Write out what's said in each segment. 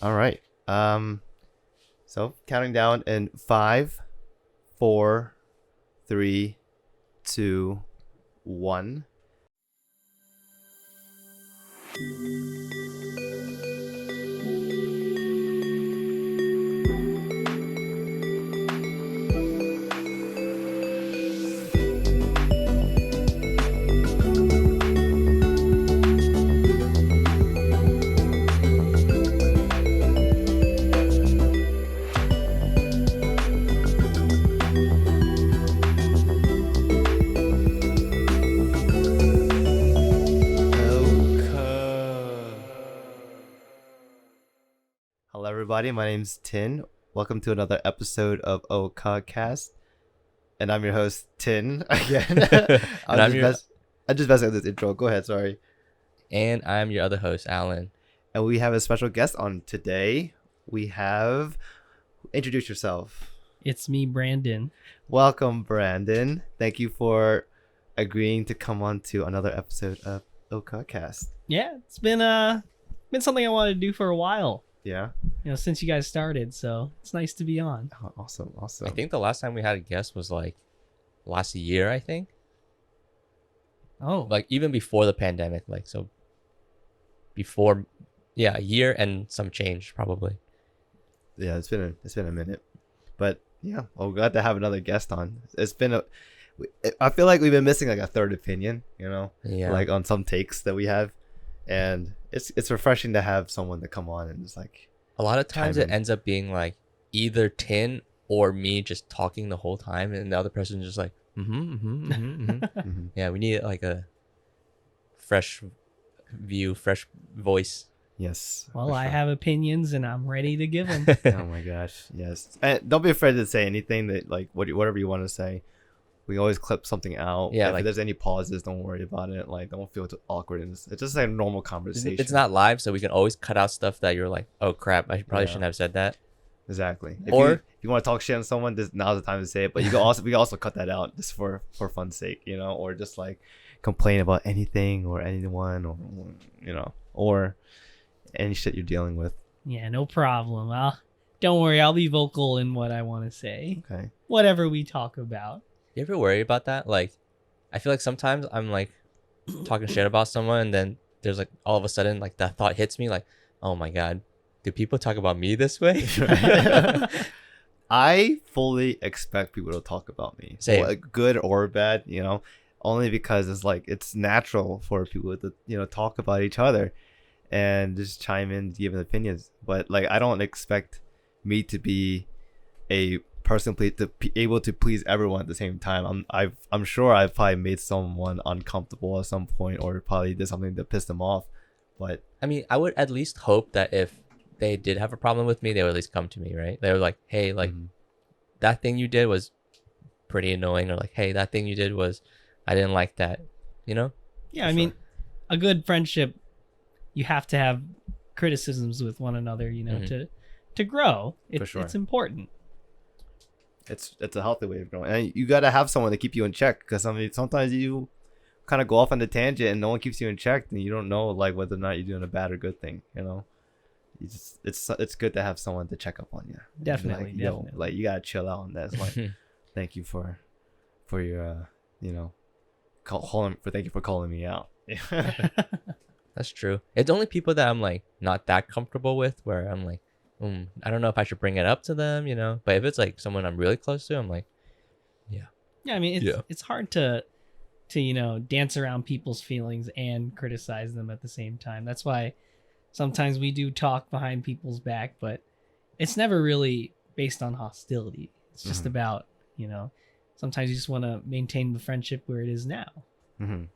All right. So counting down in five, four, three, two, one. Hello, everybody. My name's Tin. Welcome to another episode of AVQN, and I'm your host Tin again. And I'm just messing with this intro. Go ahead. Sorry. and I'm your other host, Alan. And we have a special guest on today. We have introduce yourself. It's me, Brandon. Welcome, Brandon. Thank you for agreeing to come on to another episode of AVQN. Yeah, it's been something I wanted to do for a while. Yeah. Since you guys started, so it's nice to be on. Oh, awesome. I think the last time we had a guest was like last year, I think. Oh, Like even before the pandemic, like so before a year and some change probably. Yeah, it's been a minute, but yeah, well, glad to have another guest on. I feel like we've been missing like a third opinion, Yeah. like on some takes that we have, and it's refreshing to have someone to come on and just like A lot of times chime it in. ends up being like either Tin or me just talking the whole time and the other person's just like Mhm. Yeah, we need like a fresh view, fresh voice. Yes. well, for I sure. have opinions and I'm ready to give them. Oh my gosh, yes. And don't be afraid to say anything that like whatever you want to say. We always clip something out. Yeah, If like- there's any pauses, don't worry about it. Like, don't feel too awkward. It's just like a normal conversation. It's not live, so we can always cut out stuff that you're like, oh crap, I probably Yeah. shouldn't have said that. Exactly. Or- If you want to talk shit on someone, now's the time to say it. But you can also we can also cut that out just for fun's sake, or just like complain about anything or anyone, or any shit you're dealing with. Yeah, no problem. Don't worry, I'll be vocal in what I want to say. Okay. Whatever we talk about. You ever worry about that? Like, I feel like sometimes I'm like talking shit about someone, and then there's like all of a sudden like that thought hits me, like, oh my god, do people talk about me this way? I fully expect people to talk about me, Same. like, good or bad, only because it's like it's natural for people to talk about each other and just chime in, give opinions. But like I don't expect me to be a person to be able to please everyone at the same time. I'm sure I've probably made someone uncomfortable at some point or probably did something that pissed them off. But I mean, I would at least hope that if they did have a problem with me, they would at least come to me, right? They were like, hey, like that thing you did was pretty annoying, or like, hey, that thing you did was, I didn't like that, Yeah, For I mean, sure. a good friendship, you have to have criticisms with one another, Mhm. to grow. For sure. It's important. it's a healthy way of growing, and you gotta have someone to keep you in check, because sometimes you kind of go off on the tangent and no one keeps you in check, and you don't know like whether or not you're doing a bad or good thing. It's good to have someone to check up on you. Definitely, Like, yo, definitely. like you gotta chill out on that. It's like thank you for your thank you for calling me out. That's true. It's only people that I'm like not that comfortable with, where I'm like, I don't know if I should bring it up to them, But if it's like someone I'm really close to, I'm like, Yeah, I mean, it's hard to dance around people's feelings and criticize them at the same time. That's why sometimes we do talk behind people's back, but it's never really based on hostility. It's just Mhm. about, sometimes you just want to maintain the friendship where it is now. And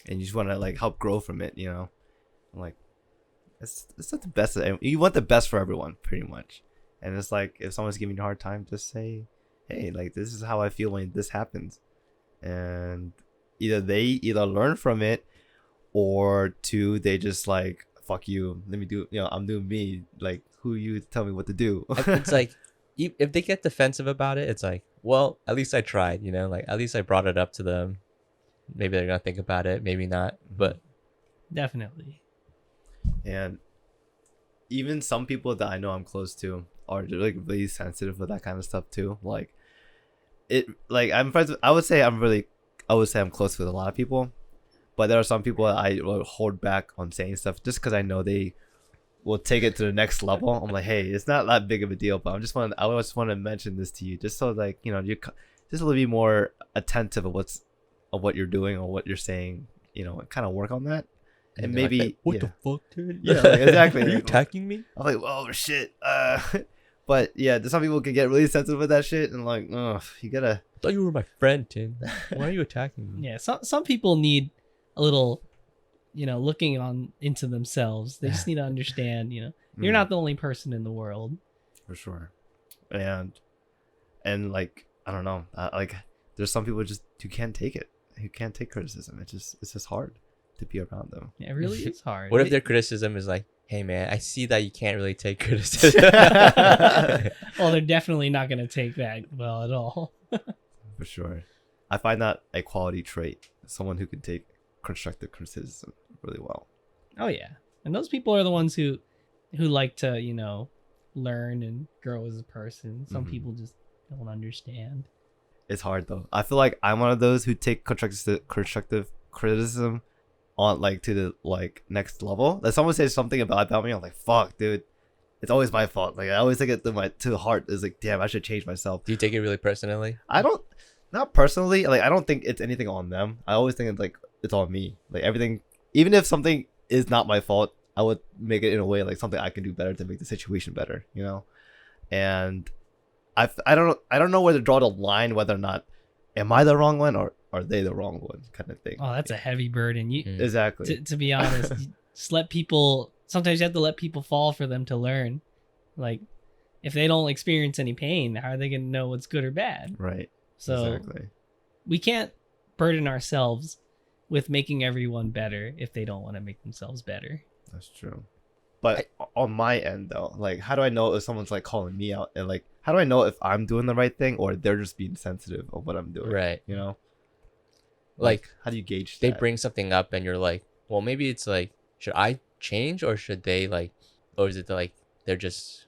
you just want to like help grow from it. Like it's not the best. You want the best for everyone, pretty much. And it's like if someone's giving you a hard time, just say, hey, like this is how I feel when this happens, and either learn from it, or two, they just like fuck you. Let me do. I'm doing me. Like who you to tell me what to do? it's like if they get defensive about it, it's like, well, at least I tried, like at least I brought it up to them. Maybe they're gonna think about it, maybe not, but Definitely. And even some people that I know I'm close to are like really sensitive with that kind of stuff too. Like I'm friends with, I would say I'm close with a lot of people, but there are some people that I will hold back on saying stuff just because I know they will take it to the next level. I'm like, hey, it's not that big of a deal, but I just want to mention this to you, just so like, you know, you just a little bit more attentive of what you're doing or what you're saying, you know, kind of work on that. And maybe like, what the fuck, dude? Yeah, like, exactly. Are you attacking me? I'm like, oh shit. But yeah, some people can get really sensitive with that shit, and like, oh, you gotta. I thought you were my friend, Tim. Why are you attacking me? Yeah, some people need a little, you know, looking on into themselves. They just need to understand, you know, you're not the only person in the world. For sure. And like, I don't know, like there's some people just who can't take it, who can't take criticism. It's just hard to be around them. Yeah, it really is hard. What if their criticism is like, hey man, I see that you can't really take criticism. Well, they're definitely not going to take that well at all. For sure. I find that a quality trait, someone who can take constructive criticism really well. Oh yeah. And those people are the ones who like to, you know, learn and grow as a person. Some people just don't understand. It's hard though. I feel like I'm one of those who take constructive criticism on like to the like next level. Like someone says something about me, I'm like, fuck, dude, it's always my fault. Like I always take it to the heart. It's like, damn, I should change myself. Do you take it really personally? I don't, not personally. Like I don't think it's anything on them. I always think it's like it's on me. Like everything, even if something is not my fault, I would make it in a way like something I can do better to make the situation better. You know, and I don't know where to draw the line, whether or not am I the wrong one or are they the wrong one, kind of thing. Oh, that's a heavy burden. Exactly. To be honest, just let people. Sometimes you have to let people fall for them to learn. Like, if they don't experience any pain, how are they going to know what's good or bad? Right. So exactly. We can't burden ourselves with making everyone better if they don't want to make themselves better. That's true. But on my end though, like how do I know if someone's like calling me out, and like how do I know if I'm doing the right thing or they're just being sensitive of what I'm doing? Right. You know? Like how do you gauge they that? bring something up and you're like, well, maybe it's like, should I change or should they like, or is it like they're just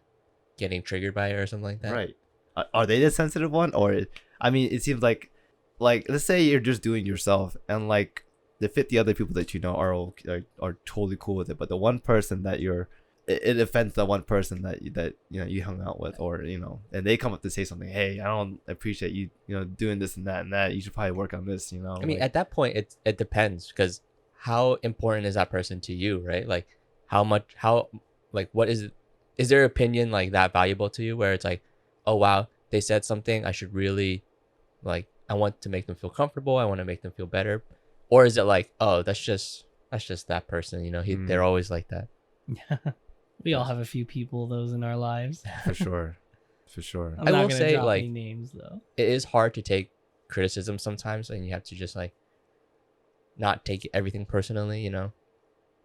getting triggered by it or something like that? Right. Are they the sensitive one? Or I mean, it seems like let's say you're just doing yourself and like the 50 other people that you know are totally cool with it, but the one person that it offends the one person that you know you hung out with, or you know, and they come up to say something, hey, I don't appreciate you know doing this and that, you should probably work on this, you know. I mean, at that point it depends, because how important is that person to you, right? Like how like what is their opinion like that valuable to you, where it's like, oh wow, they said something, I should really like, I want to make them feel comfortable, I want to make them feel better. Or is it like, oh, that's just that person, you know, they're always like that. We all have a few people those in our lives. For sure. For sure. I'm not gonna drop any names though. It is hard to take criticism sometimes, and you have to just like not take everything personally, you know.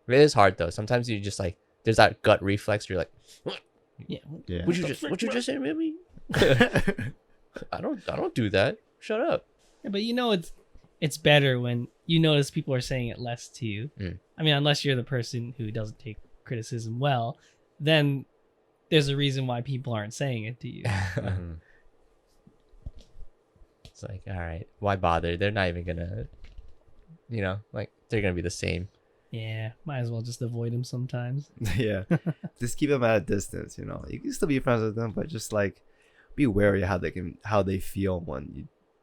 It is hard though. Sometimes you just like, there's that gut reflex. You're like, what? Yeah. Would you just say maybe? I don't do that. Shut up. Yeah, but you know it's better when you notice people are saying it less to you. I mean, unless you're the person who doesn't take criticism well, then there's a reason why people aren't saying it to you. It's like, all right, why bother? They're not even gonna, you know, like they're gonna be the same. Yeah, might as well just avoid them sometimes. Yeah, just keep them at a distance. You know, you can still be friends with them, but just like be wary of how they feel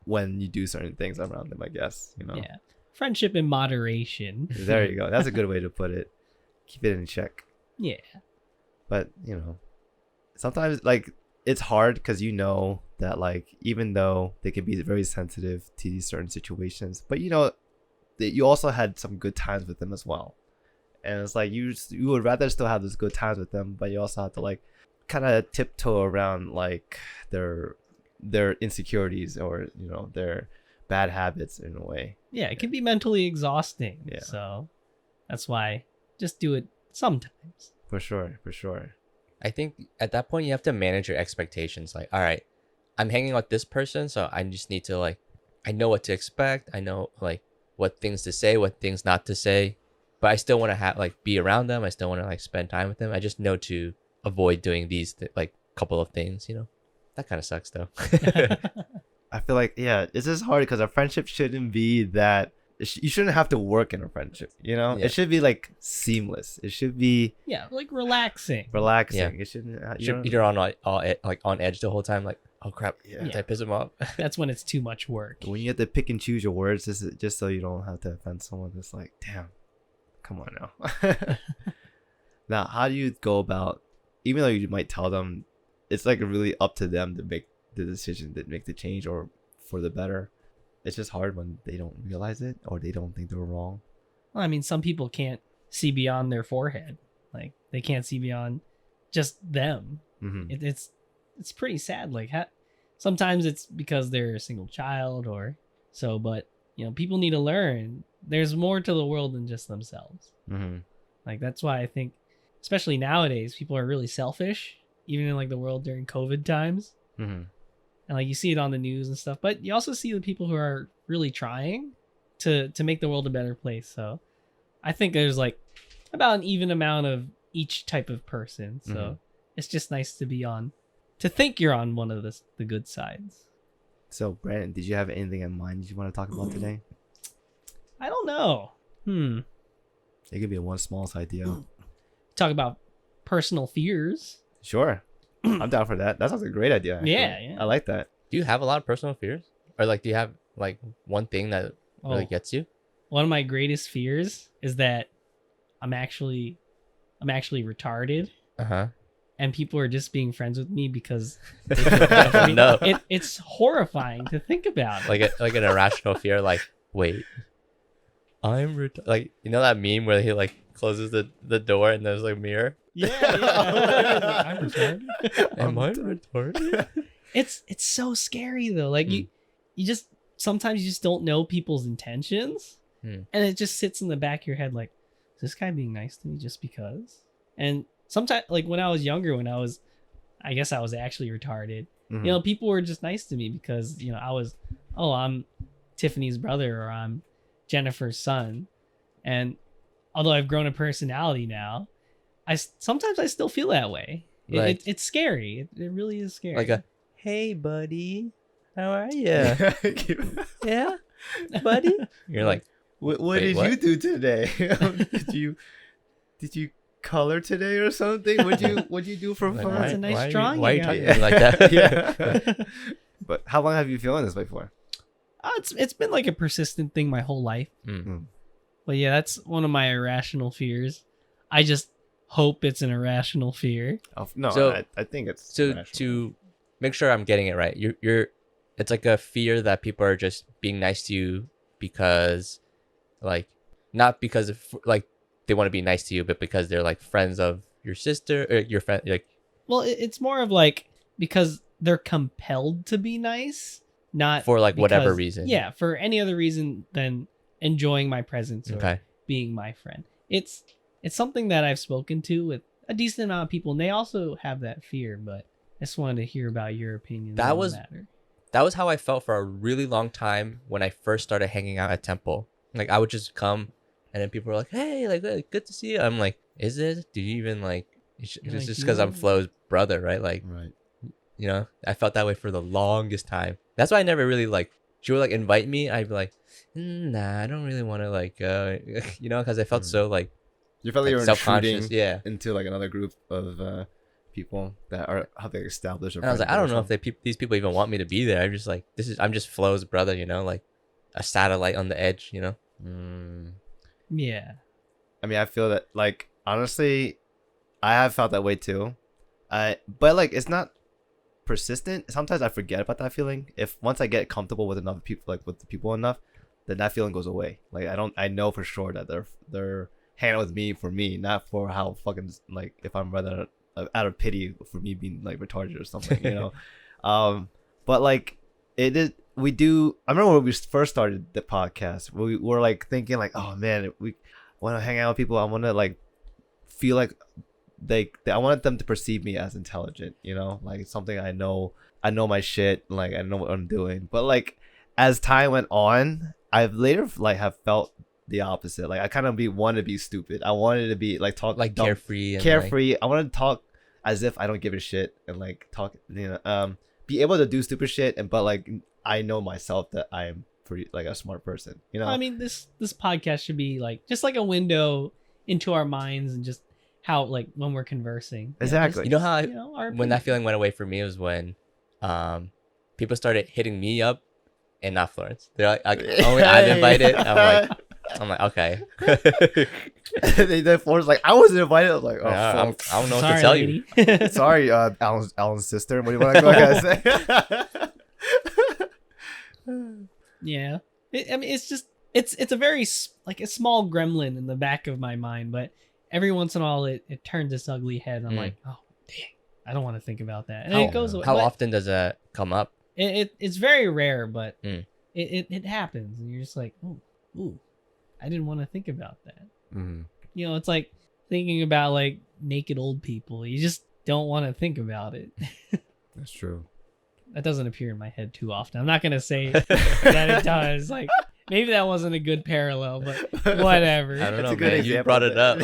when you do certain things around them, I guess, you know. Yeah, friendship in moderation. There you go. That's a good way to put it. Keep it in check. Yeah, but you know, sometimes like it's hard because you know that like even though they can be very sensitive to these certain situations, but you know that you also had some good times with them as well, and it's like you would rather still have those good times with them, but you also have to like kind of tiptoe around like their insecurities, or you know, their bad habits in a way. Yeah, it can be mentally exhausting. Yeah. So that's why just do it sometimes. For sure. I think at that point you have to manage your expectations. Like, all right, I'm hanging out with this person, so I just need to like, I know what to expect. I know like what things to say, what things not to say. but I still want to have like be around them. I still want to like spend time with them. I just know to avoid doing these like couple of things, you know. That kind of sucks though. I feel like, yeah, it's just hard because a friendship shouldn't be that. You shouldn't have to work in a friendship, you know. Yeah. It should be like seamless. It should be like relaxing. relaxing. Yeah. It shouldn't. You're on like on edge the whole time. Like, oh crap, Yeah. did I piss him off? That's when it's too much work. When you have to pick and choose your words, just so you don't have to offend someone. It's like, damn, come on now. Now, how do you go about? Even though you might tell them, it's like really up to them to make the decision, to make the change, or for the better. It's just hard when they don't realize it or they don't think they're wrong. Well, I mean, some people can't see beyond their forehead. Like they can't see beyond just them. Mm-hmm. It's pretty sad. Like sometimes it's because they're a single child or so, but you know, people need to learn there's more to the world than just themselves. Mm-hmm. Like that's why I think, especially nowadays, people are really selfish, even in like the world during COVID times. Mm-hmm. And like you see it on the news and stuff, but you also see the people who are really trying to make the world a better place. So I think there's like about an even amount of each type of person. So it's just nice to think you're on one of the good sides. So, Brandon, did you have anything in mind you want to talk about today? I don't know. It could be one smallest idea. Talk about personal fears. Sure. I'm down for that. That sounds like a great idea. Actually. Yeah. I like that. Do you have a lot of personal fears, or like do you have like one thing that really gets you? One of my greatest fears is that I'm actually retarded. And people are just being friends with me because they feel bad for me. No. It's horrifying to think about. Like an irrational fear. Like, wait, like, you know that meme where he like closes the door and there's like a mirror. Yeah. I'm retarded. Am I retarded? It's so scary though. Like you just sometimes you just don't know people's intentions, and it just sits in the back of your head like, is this guy being nice to me just because? And sometimes, like when I was younger, I guess I was actually retarded. You know, people were just nice to me because you know I'm Tiffany's brother or I'm Jennifer's son, and although I've grown a personality now, sometimes I still feel that way. Like, It's scary. It really is scary. like a, hey buddy, how are you? Yeah, buddy. You're like, what Wait, did what? you do today? did you color today or something? What'd you do for like, fun? That's a nice drawing Why are you you got talking there. like that? Yeah. But how long have you feeling this way for? It's been like a persistent thing my whole life. But yeah, that's one of my irrational fears. I just hope it's an irrational fear. Oh, no, So- I think it's So rational. to make sure I'm getting it right, you're it's like a fear that people are just being nice to you because, like, not because of like they want to be nice to you, but because they're like friends of your sister or your friend. Like, Well, it's more of like because they're compelled to be nice, not for like whatever because- reason. Yeah, for any other reason than enjoying my presence or Okay. being my friend. It's something that I've spoken to with a decent amount of people, and they also have that fear. But I just wanted to hear about your opinion. That on was- the matter. That was how I felt for a really long time when I first started hanging out at Temple. Like, I would just come, and then people were like, "Hey, like, good to see you." I'm like, "Is it? Do you even like?" It's You're like, just because I'm "Yeah." Flo's brother, right? Like, Right. you know, I felt that way for the longest time. That's why I never really like. She would like invite me. I'd be like, "Nah, I don't really want to like," you know, because I felt so like You felt like you were self-conscious. intruding Yeah. into like another group of people that have like established. And I was like, I don't know if these people even want me to be there. I'm just like, I'm just Flo's brother, you know, like a satellite on the edge, you know. Yeah. I mean, I feel that like honestly, I have felt that way too. But like it's not persistent. Sometimes I forget about that feeling. If once I get comfortable with enough people, like with the people enough, then that feeling goes away. Like I know for sure that they're hanging out with me for me, not for how fucking like if I'm rather out of pity for me being like retarded or something, you know. But like it is. We do. I remember when we first started the podcast, we were like thinking like, oh man, we want to hang out with people. I want to like feel like I wanted them to perceive me as intelligent, you know, like something I know my shit, like I know what I'm doing. But like as time went on, I've later like have felt the opposite. Like I kind of want to be stupid. I wanted to be like talk like dumb, carefree. And carefree. I want to talk as if I don't give a shit and like talk, be able to do stupid shit, and but like I know myself that I am pretty like a smart person. You know. I mean, this podcast should be like just like a window into our minds and just how like when we're conversing. Exactly. You know how our when that feeling went away for me was when people started hitting me up and not Florence. They're like, only I'm invited. I'm like, okay. Then Florence like, I wasn't invited. I was like, oh, I don't know what to Sorry, tell lady. you. Sorry, Alan's sister. What do you want to go ahead and say? Yeah. I mean, it's just it's a very like a small gremlin in the back of my mind, but every once in a while it turns its ugly head. And I'm like, oh dang, I don't want to think about that. And it goes away. How often does that come up? It's very rare, but it happens, and you're just like, ooh, I didn't want to think about that. Mm-hmm. You know, it's like thinking about like naked old people. You just don't want to think about it. That's true. That doesn't appear in my head too often. I'm not gonna say that it does. Like maybe that wasn't a good parallel, but whatever. I don't know, a good man. You example brought of it up.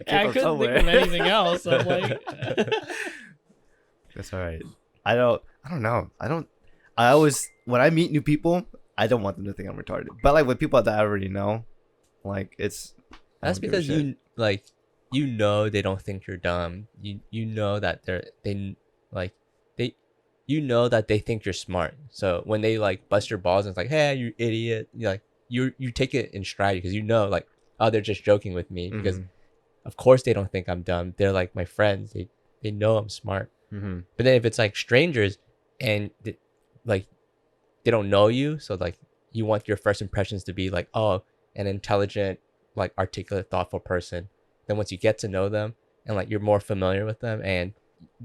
I couldn't think of anything else. I'm like, that's all right. I don't know. I always, when I meet new people, I don't want them to think I'm retarded. But like with people that I already know, like it's. That's because they don't think you're dumb. You know that you know that they think you're smart. So when they like bust your balls and it's like, hey, you idiot, you're like you take it in stride because you know like, oh, they're just joking with me because of course they don't think I'm dumb. They're like my friends. They know I'm smart. Mm-hmm. But then if it's like strangers and like they don't know you, so like you want your first impressions to be like, oh, an intelligent, like articulate, thoughtful person. Then once you get to know them and like you're more familiar with them and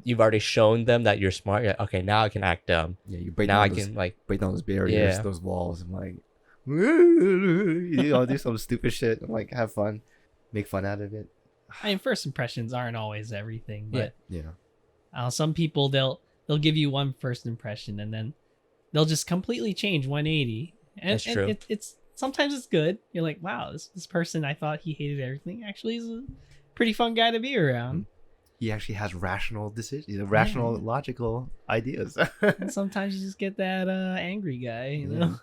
you've already shown them that you're smart, you're like, okay, now I can act dumb. Yeah, you break now down I can like break down those barriers, those walls, and like, do some stupid shit and like have fun, make fun out of it. I mean, first impressions aren't always everything, but yeah. Some people they'll give you one first impression and then they'll just completely change 180. And, That's true. It's sometimes it's good. You're like, wow, this person I thought he hated everything actually is a pretty fun guy to be around. He actually has rational decisions, rational, logical ideas. And sometimes you just get that angry guy, you know.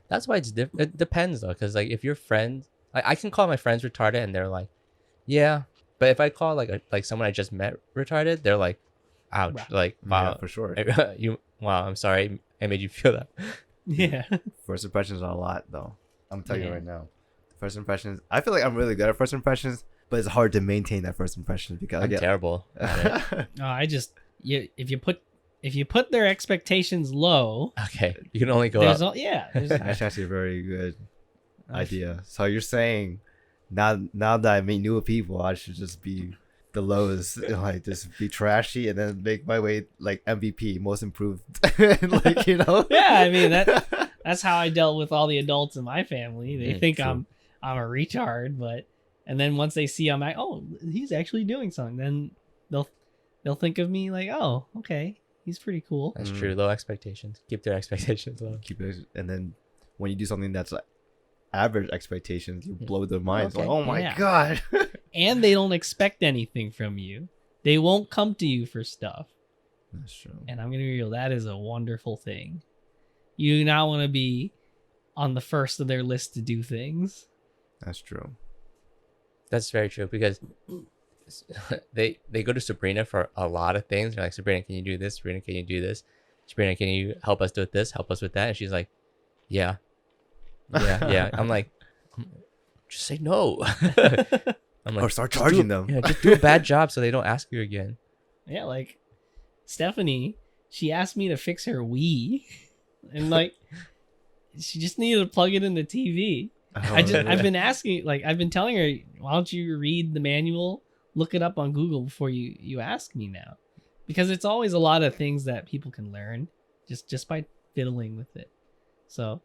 That's why it's different. It depends though, because like if your friends, like I can call my friends retarded and they're like, yeah. But if I call like someone I just met retarded, they're like, ouch, like wow, yeah, for sure. Wow, I'm sorry, I made you feel that. Yeah. First impressions are a lot though. I'm telling you right now. First impressions. I feel like I'm really good at first impressions, but it's hard to maintain that first impression because I'm terrible at it. If you put their expectations low, okay, you can only go there's up. That's actually a very good idea. So you're saying now that I meet new people, I should just be the lowest, like just be trashy and then make my way like MVP, most improved. Like, you know. Yeah, I mean that's how I dealt with all the adults in my family. They think true. I'm a retard, and then once they see I'm like, oh, he's actually doing something, then they'll think of me like, oh, okay, he's pretty cool. That's true. Low expectations. Keep their expectations low. And then when you do something that's like average expectations, you blow their minds. Okay. Like, oh my god. And they don't expect anything from you. They won't come to you for stuff. That's true. And I'm gonna be real, that is a wonderful thing. You do not want to be on the first of their list to do things. That's true. That's very true because they go to Sabrina for a lot of things. They're like, Sabrina, can you do this? Sabrina, can you do this? Sabrina, can you help us with this? Help us with that? And she's like, yeah. I'm like, just say no. I'm like, or start charging them. Yeah, just do a bad job so they don't ask you again. Yeah, like Stephanie, she asked me to fix her Wii, and like she just needed to plug it in the TV. I've been asking, like I've been telling her, why don't you read the manual, look it up on Google before you ask me now, because it's always a lot of things that people can learn just by fiddling with it. So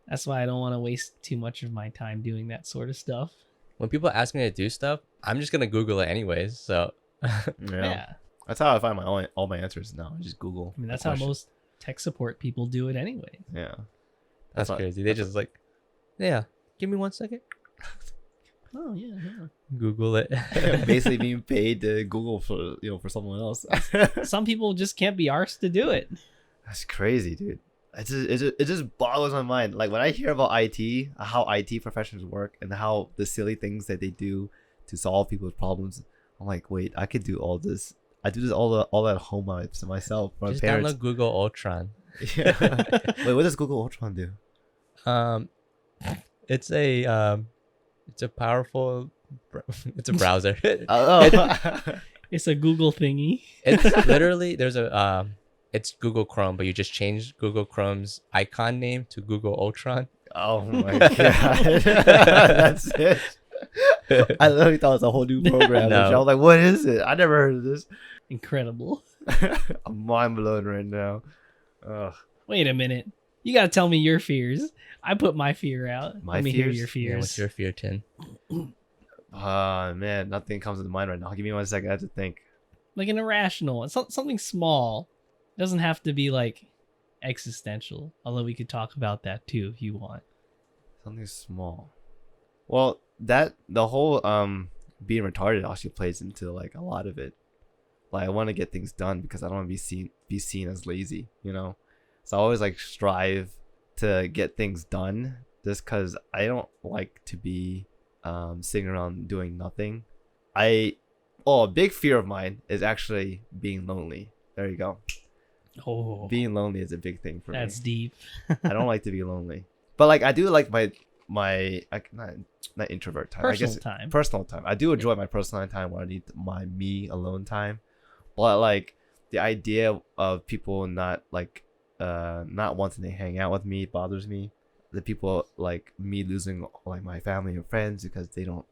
that's why I don't want to waste too much of my time doing that sort of stuff. When people ask me to do stuff, I'm just gonna Google it anyways. So yeah. That's how I find all my answers now. I just Google. I mean, that's how most tech support people do it anyway. Yeah. That's crazy. They just like Yeah. Give me 1 second. Oh yeah. Google it. Basically being paid to Google for for someone else. Some people just can't be arsed to do it. That's crazy, dude. It just boggles my mind. Like when I hear about IT, how IT professionals work, and how the silly things that they do to solve people's problems. I'm like, wait, I could do all this. I do this all at home myself. My Just parents. download Google Ultron. Yeah. Wait, what does Google Ultron do? It's a powerful. It's a browser. It's a Google thingy. It's literally it's Google Chrome, but you just change Google Chrome's icon name to Google Ultron. Oh my god, that's it. I literally thought it was a whole new program. No. I was like, what is it? I never heard of this. Incredible. I'm mind blown right now. Ugh. Wait a minute. You gotta tell me your fears. I put my fear out. My Let me hear fears? your fears. Yeah, what's your fear, Tin? Man, nothing comes to mind right now. Give me 1 second. I have to think. Like an irrational. It's something small. It doesn't have to be like existential. Although we could talk about that too if you want. Something small. Well, the whole being retarded actually plays into like a lot of it. Like I want to get things done because I don't want to be seen as lazy, So I always like strive to get things done just because I don't like to be sitting around doing nothing. A big fear of mine is actually being lonely. There you go. Oh, Being lonely is a big thing for me. that's deep. I don't like to be lonely, but like I do like my not introvert time. Personal I guess time. Personal time. I do enjoy my personal time where I need my me alone time, but like the idea of people not wanting to hang out with me bothers me. The people like me losing like my family and friends because they don't,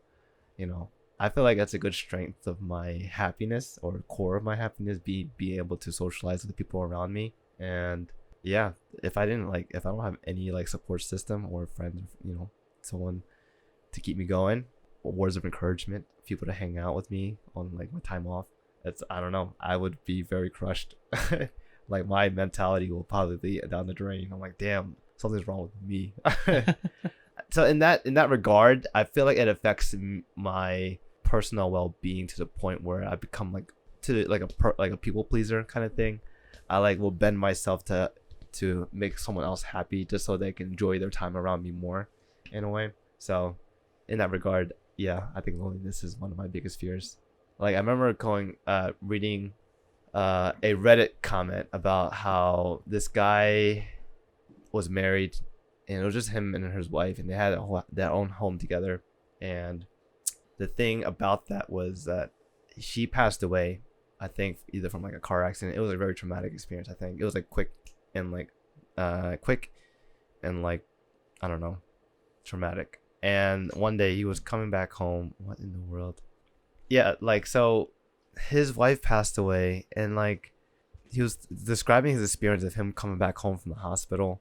I feel like that's a good strength of my happiness or core of my happiness, be able to socialize with the people around me. And yeah, if I don't have any like support system or friends, someone to keep me going, or words of encouragement, people to hang out with me on like my time off, I don't know, I would be very crushed. Like my mentality will probably be down the drain. I'm like, damn, something's wrong with me. So in that regard, I feel like it affects my personal well-being to the point where I become like a people pleaser kind of thing. I like will bend myself to make someone else happy just so they can enjoy their time around me more, in a way. So in that regard, yeah, I think loneliness is one of my biggest fears. Like I remember reading a Reddit comment about how this guy was married and it was just him and his wife, and they had their own home together. And the thing about that was that she passed away, I think either from like a car accident. It was a very traumatic experience. I think it was like quick and I don't know, traumatic. And one day he was coming back home. What in the world? Yeah, like, so his wife passed away, and like he was describing his experience of him coming back home from the hospital,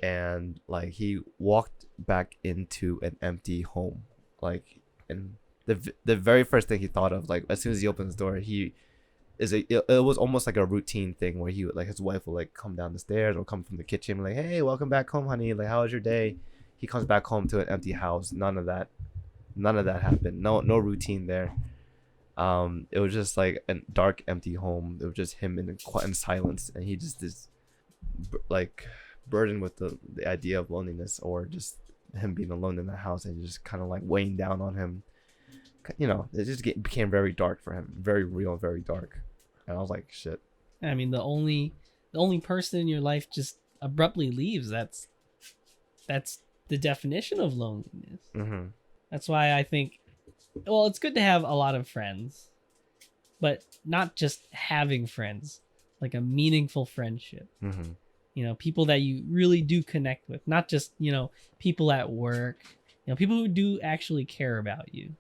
and like he walked back into an empty home, like, and the very first thing he thought of, like as soon as he opens the door, it was almost like a routine thing where he would, like, his wife will like come down the stairs or come from the kitchen like, hey, welcome back home, honey, like, how was your day? He comes back home to an empty house. None of that happened. No routine there. It was just like a dark, empty home. It was just him in silence, and he just is like burdened with the idea of loneliness, or just him being alone in the house, and just kind of like weighing down on him. It just became very dark for him, very real, very dark. And I was like, shit. I mean, the only person in your life just abruptly leaves. That's the definition of loneliness. Mm-hmm. That's why I think, well, it's good to have a lot of friends, but not just having friends, like a meaningful friendship. Mm-hmm. People that you really do connect with, not just, people at work, people who do actually care about you.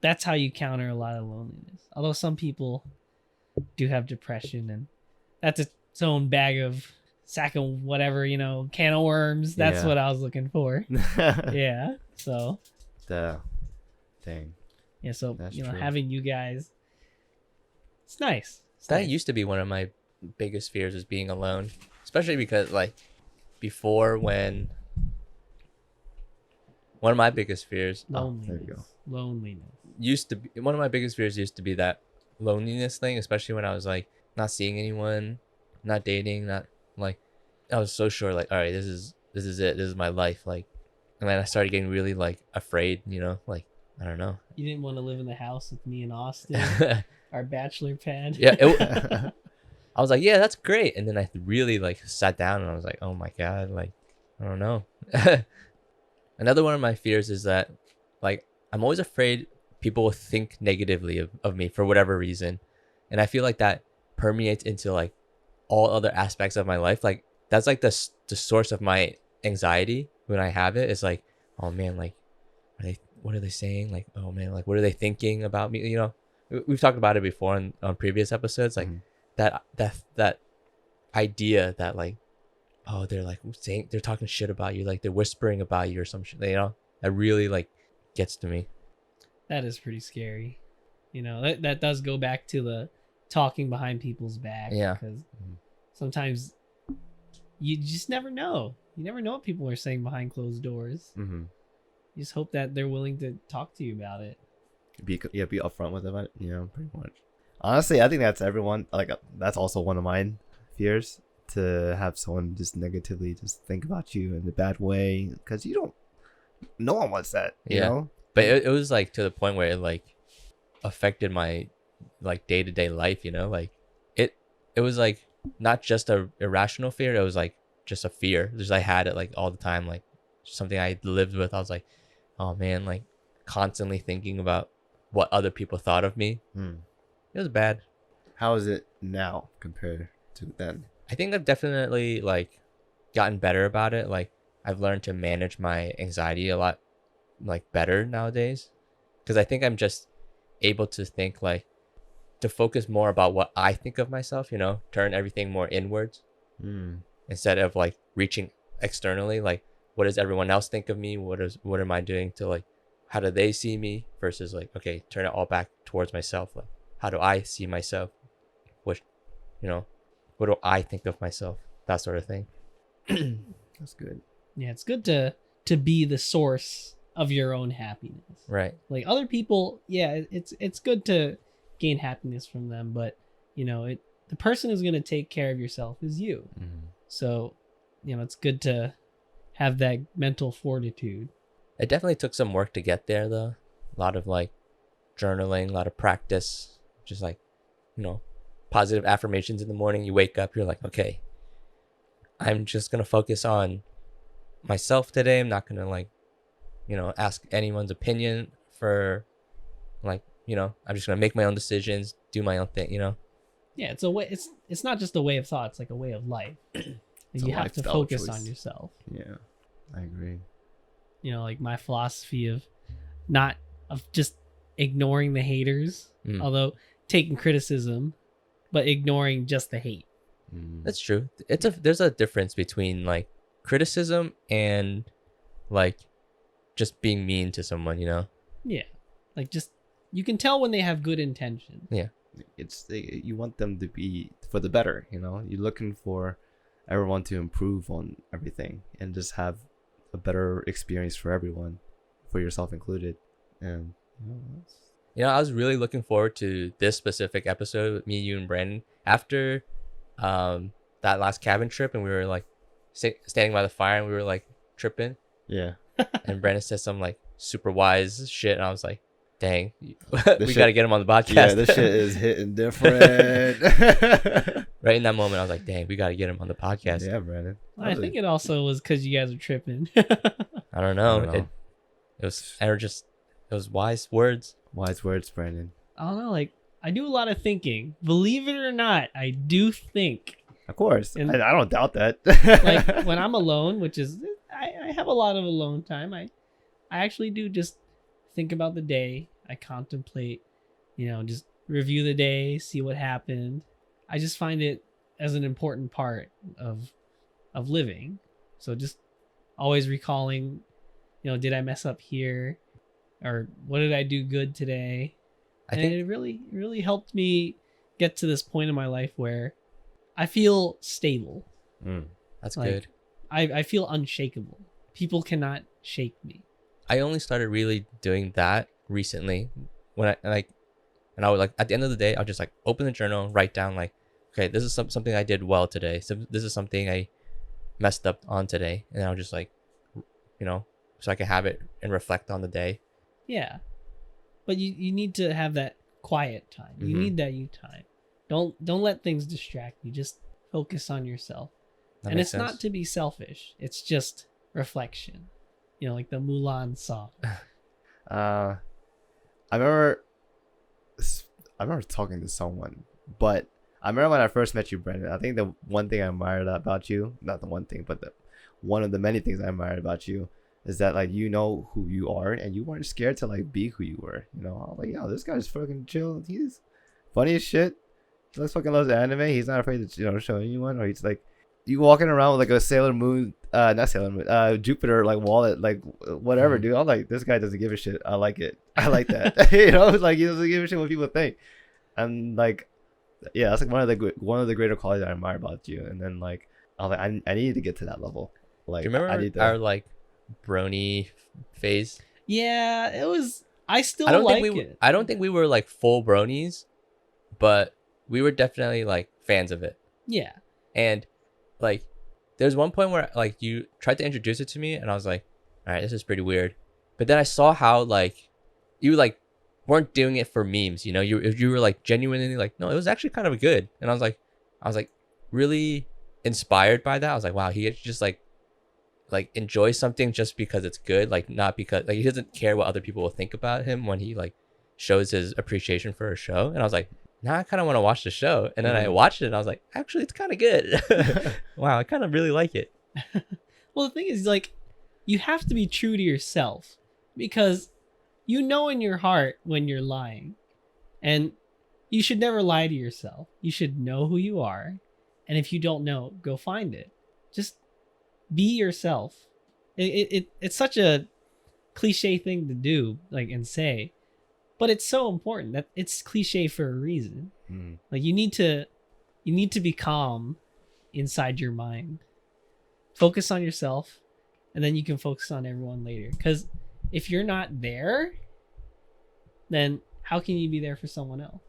That's how you counter a lot of loneliness. Although some people do have depression, and that's its own sack of whatever, can of worms. That's what I was looking for. Yeah. So The thing. yeah, so That's true. true. Having you guys, it's nice. That used to be one of my biggest fears, is being alone, especially because like before, when one of my biggest fears Loneliness. there you go. Loneliness. used to be one of my biggest fears used to be that loneliness thing, especially when I was like not seeing anyone, not dating, not like I was so sure like, all right, this is it, this is my life, like, and then I started getting really like afraid, you know, like I don't know. You didn't want to live in the house with me and Austin, our bachelor pad. Yeah, I was like, yeah, that's great, and then I really like sat down and I was like, oh my god, like I don't know. Another one of my fears is that like I'm always afraid people will think negatively of me for whatever reason, and I feel like that permeates into like all other aspects of my life. Like that's like the source of my anxiety when I have it. It's like, oh man, like what are they saying, like, oh man, like what are they thinking about me, you know? We've talked about it before on previous episodes, like that idea that like, oh, they're like saying, they're talking shit about you, like they're whispering about you or some shit, you know, that really like gets to me. That is pretty scary. You know, that does go back to the talking behind people's back. Yeah. Because sometimes you just never know. You never know what people are saying behind closed doors. Mm-hmm. You just hope that they're willing to talk to you about it. Be upfront with it, you know, pretty much. Honestly, I think that's everyone. Like, that's also one of mine fears, to have someone just negatively just think about you in a bad way, because you don't. No one wants that, you know. But it was like to the point where it like affected my like day-to-day life, you know, like it was like not just a irrational fear, it was like just a fear. Just I had it like all the time, like something I lived with. I was like, oh man, like constantly thinking about what other people thought of me. It was bad. How is it now compared to then? I think I've definitely like gotten better about it. Like I've learned to manage my anxiety a lot like better nowadays, because I think I'm just able to think like to focus more about what I think of myself, you know, turn everything more inwards instead of like reaching externally, like what does everyone else think of me, what am I doing to like, how do they see me, versus like, okay, turn it all back towards myself, like how do I see myself, what, you know, what do I think of myself, that sort of thing. That's good. Yeah, it's good to be the source of your own happiness. Right. Like other people, yeah, it's good to gain happiness from them, but you know, the person who's going to take care of yourself is you. So, you know, it's good to have that mental fortitude. It definitely took some work to get there though. A lot of like journaling, a lot of practice, just like, you know, positive affirmations in the morning. You wake up, you're like, okay, I'm just going to focus on myself today. I'm not going to like, you know, ask anyone's opinion for like, you know, I'm just going to make my own decisions, do my own thing, you know? Yeah, it's a way. It's not just a way of thought. It's like a way of life. You have to focus on yourself. Yeah, I agree. You know, like my philosophy of just ignoring the haters, although taking criticism, but ignoring just the hate. That's true. There's a difference between like criticism and like just being mean to someone, you know? Yeah, like just you can tell when they have good intention. Yeah. You want them to be for the better, you know. You're looking for everyone to improve on everything and just have a better experience for everyone, for yourself included. And you know, I was really looking forward to this specific episode with me, you, and Brandon after that last cabin trip, and we were like standing by the fire and we were like tripping. Yeah. And Brandon said some like super wise shit, and I was like, dang, we gotta get him on the podcast. Yeah, this shit is hitting different. Right in that moment, I was like, dang, we gotta get him on the podcast. Yeah, Brandon. I think it also was because you guys were tripping. I don't know. It was wise words. Wise words, Brandon. I don't know. Like I do a lot of thinking. Believe it or not, I do think. Of course, and I don't doubt that. Like when I'm alone, which is I have a lot of alone time. I actually do just think about the day. I contemplate, you know, just review the day, see what happened. I just find it as an important part of living. So just always recalling, you know, did I mess up here, or what did I do good today? I think it really helped me get to this point in my life where I feel stable. That's like, good. I feel unshakable. People cannot shake me. I only started really doing that recently when and I would like at the end of the day, I'll just like open the journal, write down like, okay, this is something I did well today. So this is something I messed up on today, and I'll just like, so I can have it and reflect on the day. Yeah, but you need to have that quiet time. You need that you time. Don't let things distract you. Just focus on yourself. That And makes it's sense. not to be selfish. It's just reflection. Like the Mulan song. I remember talking to someone, but I remember when I first met you, Brendan. I think the one thing I admired about you, not the one thing, but one of the many things I admired about you is that like you know who you are and you weren't scared to like be who you were. I was like, yo, this guy's fucking chill. He's funny as shit. He fucking loves anime. He's not afraid to show anyone, or he's like you walking around with like a Sailor Moon, not Sailor Moon, Jupiter like wallet, like whatever, dude. I'm like, this guy doesn't give a shit. I like it. I like that. Like he doesn't give a shit what people think. And like, yeah, that's like one of the greater qualities I admire about you. And then like, I was like, I need to get to that level. Like, do you remember our like Brony phase? Yeah, it was. I still I don't like think it. I don't think we were like full bronies, but we were definitely like fans of it. Yeah. And like, there's one point where like you tried to introduce it to me, and I was like, all right, this is pretty weird. But then I saw how like you like weren't doing it for memes. You were like genuinely like, no, it was actually kind of good. And I was like really inspired by that. I was like, wow, he just like enjoys something just because it's good, like not because like he doesn't care what other people will think about him when he like shows his appreciation for a show. And I was like, now I kind of want to watch the show. And then I watched it and I was like, actually it's kind of good. Wow, I kind of really like it. Well, the thing is, like, you have to be true to yourself, because you know in your heart when you're lying, and you should never lie to yourself. You should know who you are, and if you don't know, go find it. Just be yourself. It's such a cliche thing to do, like, and say, but it's so important. That it's cliche for a reason. Like, you need to be calm inside your mind. Focus on yourself, and then you can focus on everyone later. Because if you're not there, then how can you be there for someone else?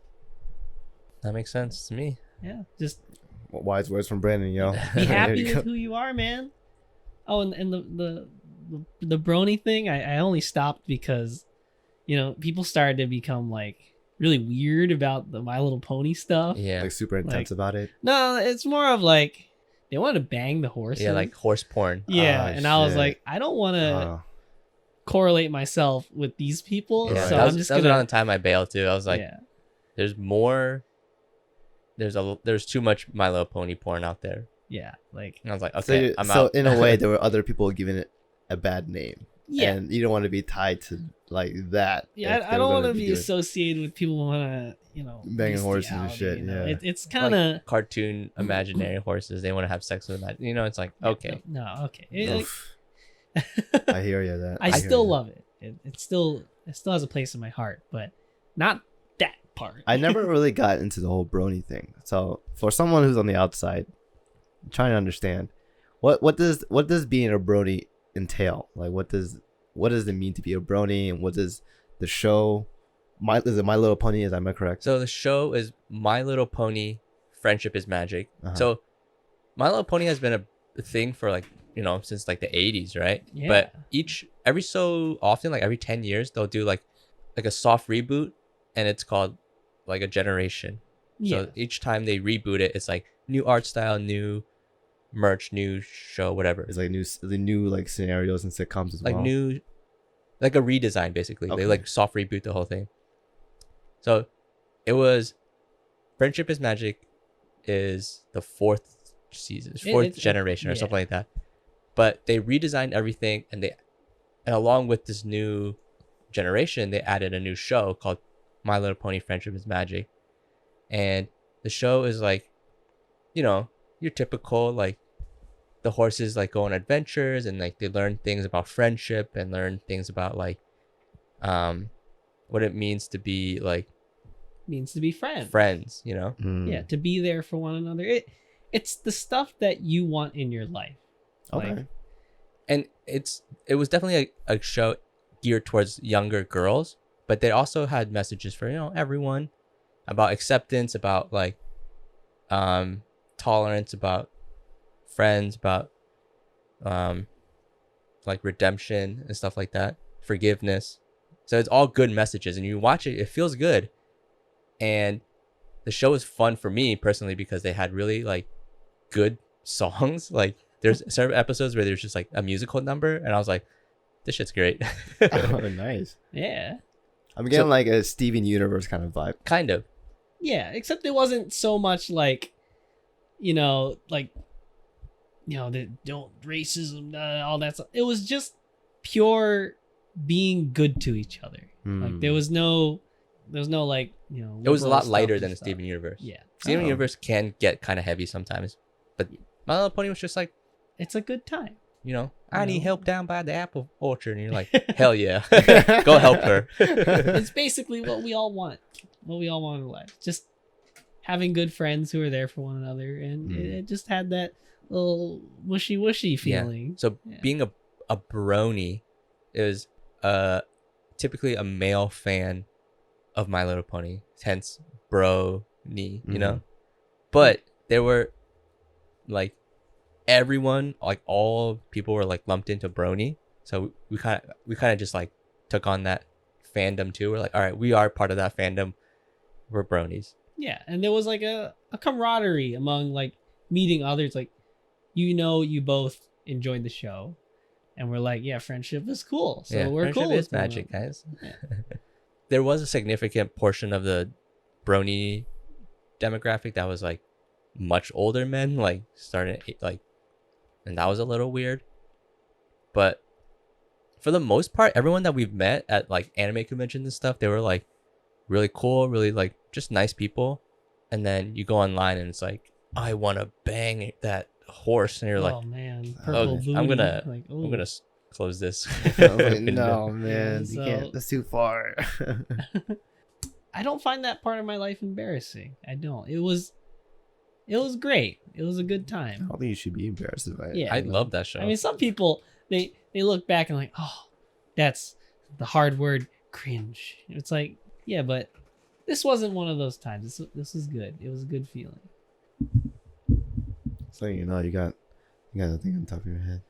That makes sense to me. Yeah, just wise words from Brandon, yo. be happy with who you are, man. Oh, and the brony thing, I only stopped because people started to become like really weird about the My Little Pony stuff. Yeah, like super intense about it. No, it's more of like they want to bang the horses. Yeah, like horse porn. Yeah, Oh, and I was shit. like, I don't want to correlate myself with these people, Yeah, so that I'm was, just that was gonna. around the time I bailed too. I was like, Yeah. there's more. There's too much My Little Pony porn out there. Yeah, like And I was like, okay, I'm so out. in a way, there were other people giving it a bad name. yeah, And you don't want to be tied to like that. yeah. if I they don't were want to gonna be doing- associated with people who want to, Banging horses and bestiality, shit, yeah. It's kind of Like cartoon imaginary horses. They want to have sex with them. It's like, okay. No, okay. Oof. I hear you. That I hear still ya. love it. It still has a place in my heart, but not that part. I never really got into the whole brony thing. So for someone who's on the outside, I'm trying to understand what does being a brony entail? Like what does it mean to be a brony, and what does the show? Is it My Little Pony? Am I correct? So the show is My Little Pony, Friendship is Magic. Uh-huh. So My Little Pony has been a thing for like, since like the 80s, right? Yeah. But every so often, like every 10 years, they'll do like a soft reboot, and it's called like a generation. Yeah. So each time they reboot it, it's like new art style, new merch, new show, whatever. It's like new like scenarios and sitcoms as Like well. new, like a redesign basically. Okay. They like soft reboot the whole thing. So it was Friendship is Magic is the fourth season, fourth generation or something like that. But they redesigned everything, and along with this new generation, they added a new show called My Little Pony Friendship is Magic. And the show is like, your typical like the horses like go on adventures, and like they learn things about friendship and learn things about like what it means to be like means to be friends. friends, Yeah, to be there for one another. It's the stuff that you want in your life. Okay. Like, and it was definitely a show geared towards younger girls, but they also had messages for everyone, about acceptance, about like tolerance, about friends, about like redemption and stuff like that, forgiveness. So it's all good messages, and you watch it, it feels good. And the show is fun for me personally because they had really like good songs. Like there's certain episodes where there's just like a musical number, and I was like, this shit's great. Oh, nice. Yeah. I'm getting like a Steven Universe kind of vibe. Kind of. Yeah, except it wasn't so much like, like, the don't racism, all that stuff. It was just pure being good to each other. Like there was no like, it was a lot lighter than a Steven Universe. Yeah. Steven Universe can get kind of heavy sometimes, but My Little Pony was just like, it's a good time. I need help down by the apple orchard, and you're like, hell yeah, go help her. It's basically what we all want. What we all want in life. Just having good friends who are there for one another, and it just had that little wishy feeling. Yeah. So being a brony is typically a male fan of My Little Pony, hence brony, But there were like everyone, like all people were like lumped into brony. So we kind of just like took on that fandom too. We're like, all right, we are part of that fandom. We're bronies. Yeah, and there was like a camaraderie among like meeting others. Like, you both enjoyed the show, and we're like, yeah, friendship is cool. So we're cool. Friendship is magic, guys. Yeah. There was a significant portion of the brony demographic that was like much older men, like starting like, and that was a little weird. But for the most part, everyone that we've met at like anime conventions and stuff, they were like really cool, really like just nice people. And then you go online and it's like, I want to bang that horse, and you're like, oh man, purple booty. I'm gonna close this. No, man, So, you can't. That's too far. I don't find that part of my life embarrassing. I don't. It was great. It was a good I time. don't think you should be embarrassed by it. Yeah, I love that show. I mean, some people they look back and like, oh, that's the hard word, cringe. It's like, yeah, but this wasn't one of those times. This was good. It was a good feeling. So you got a thing on top of your head.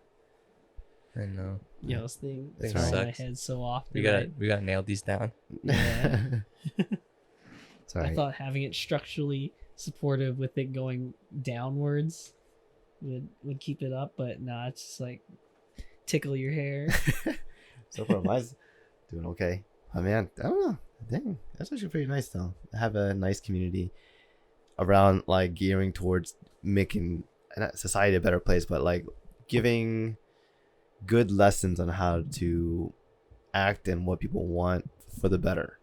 I know. This thing That's in right. my head so often. We gotta nail these down. Yeah. Sorry. I thought having it structurally supportive with it going downwards would keep it up, but nah, it's just like tickle your hair. So far, mine's doing okay. I mean, I don't know. Dang, that's actually pretty nice though. I have a nice community around like gearing towards making society a better place, but like giving good lessons on how to act and what people want for the better,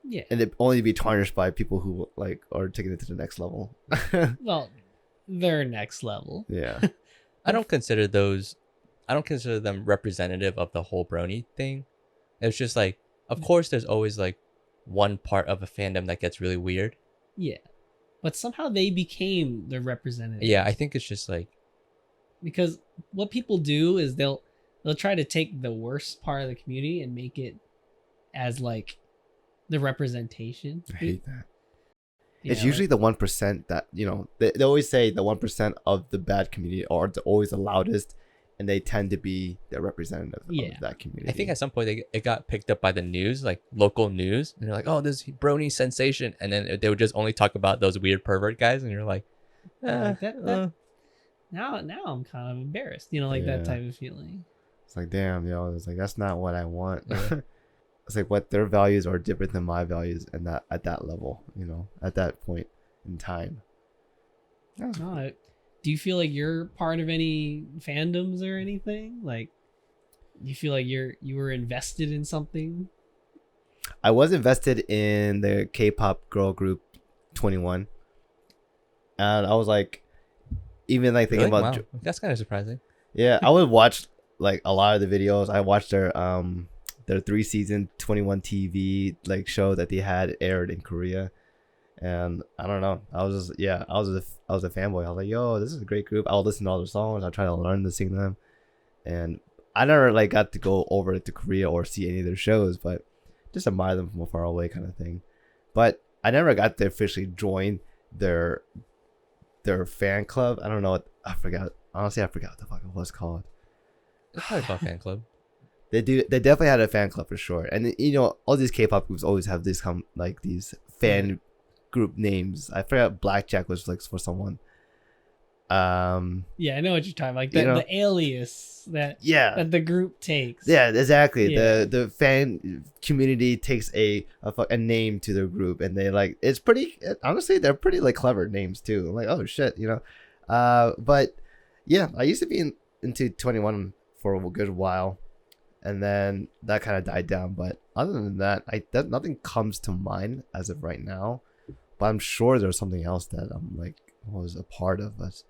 Yeah. and it only be tarnished by people who like are taking it to the next level. Well, their next level. Yeah. I don't consider them representative of the whole brony thing. It's just like, of course, there's always like one part of a fandom that gets really weird. Yeah. But somehow they became the representative. Yeah, I think it's just like, because what people do is they'll try to take the worst part of the community and make it as like the representation. I hate that. Yeah, It's usually the 1% that, they always say the 1% of the bad community are always the loudest, and they tend to be the representative of that community. I think at some point it got picked up by the news, like local news, and they're like, oh, this brony sensation, and then they would just only talk about those weird pervert guys, and you're like, that now I'm kind of embarrassed, that type of feeling. It's like, damn, it's like, that's not what I want. Yeah. It's like what their values are different than my values, and that at that level, at that point in time. No, do you feel like you're part of any fandoms or anything? Like, you feel like you were invested in something? I was invested in the K-pop girl group 21, and I was like, even like thinking really? about Wow. That's kind of surprising. Yeah, I would watch like a lot of the videos. I watched their 3-season 21 TV like show that they had aired in Korea, and I don't know. I was a fanboy. I was like, yo, this is a great group. I'll listen to all their songs. I'll try to learn to sing them, and I never like got to go over to Korea or see any of their shows, but just admire them from far away, kind of thing. But I never got to officially join their fan club. I don't know what I forgot. Honestly, I forgot what the fuck it was called. It's probably called fan club. They definitely had a fan club for sure. And you know, all these K-pop groups always have these these fan group names. I forgot Blackjack was like for someone. Yeah, I know what you're talking about. Like the alias that the group takes. Yeah, exactly. Yeah. The fan community takes a name to their group, and they like it's pretty. Honestly, they're pretty like clever names too. I'm like, oh shit, you know. But yeah, I used to be into 21 for a good while, and then that kind of died down. But other than that, nothing comes to mind as of right now. But I'm sure there's something else that I'm like was a part of us,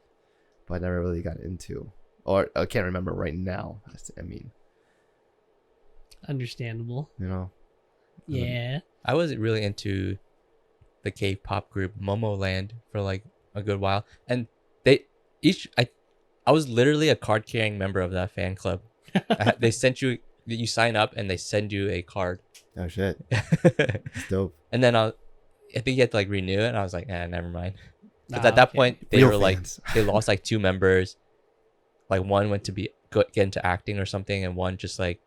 but I never really got into, or I can't remember right now. I mean, understandable. You know. Yeah. I wasn't really into the K-pop group Momoland for like a good while, and I was literally a card-carrying member of that fan club. They sent you sign up and they send you a card. Oh shit, it's dope. And then I think you had to like renew it, and I was like, never mind. Because at that Okay. point they Real were fans. like they lost like 2 members. Like one went to get into acting or something, and one just like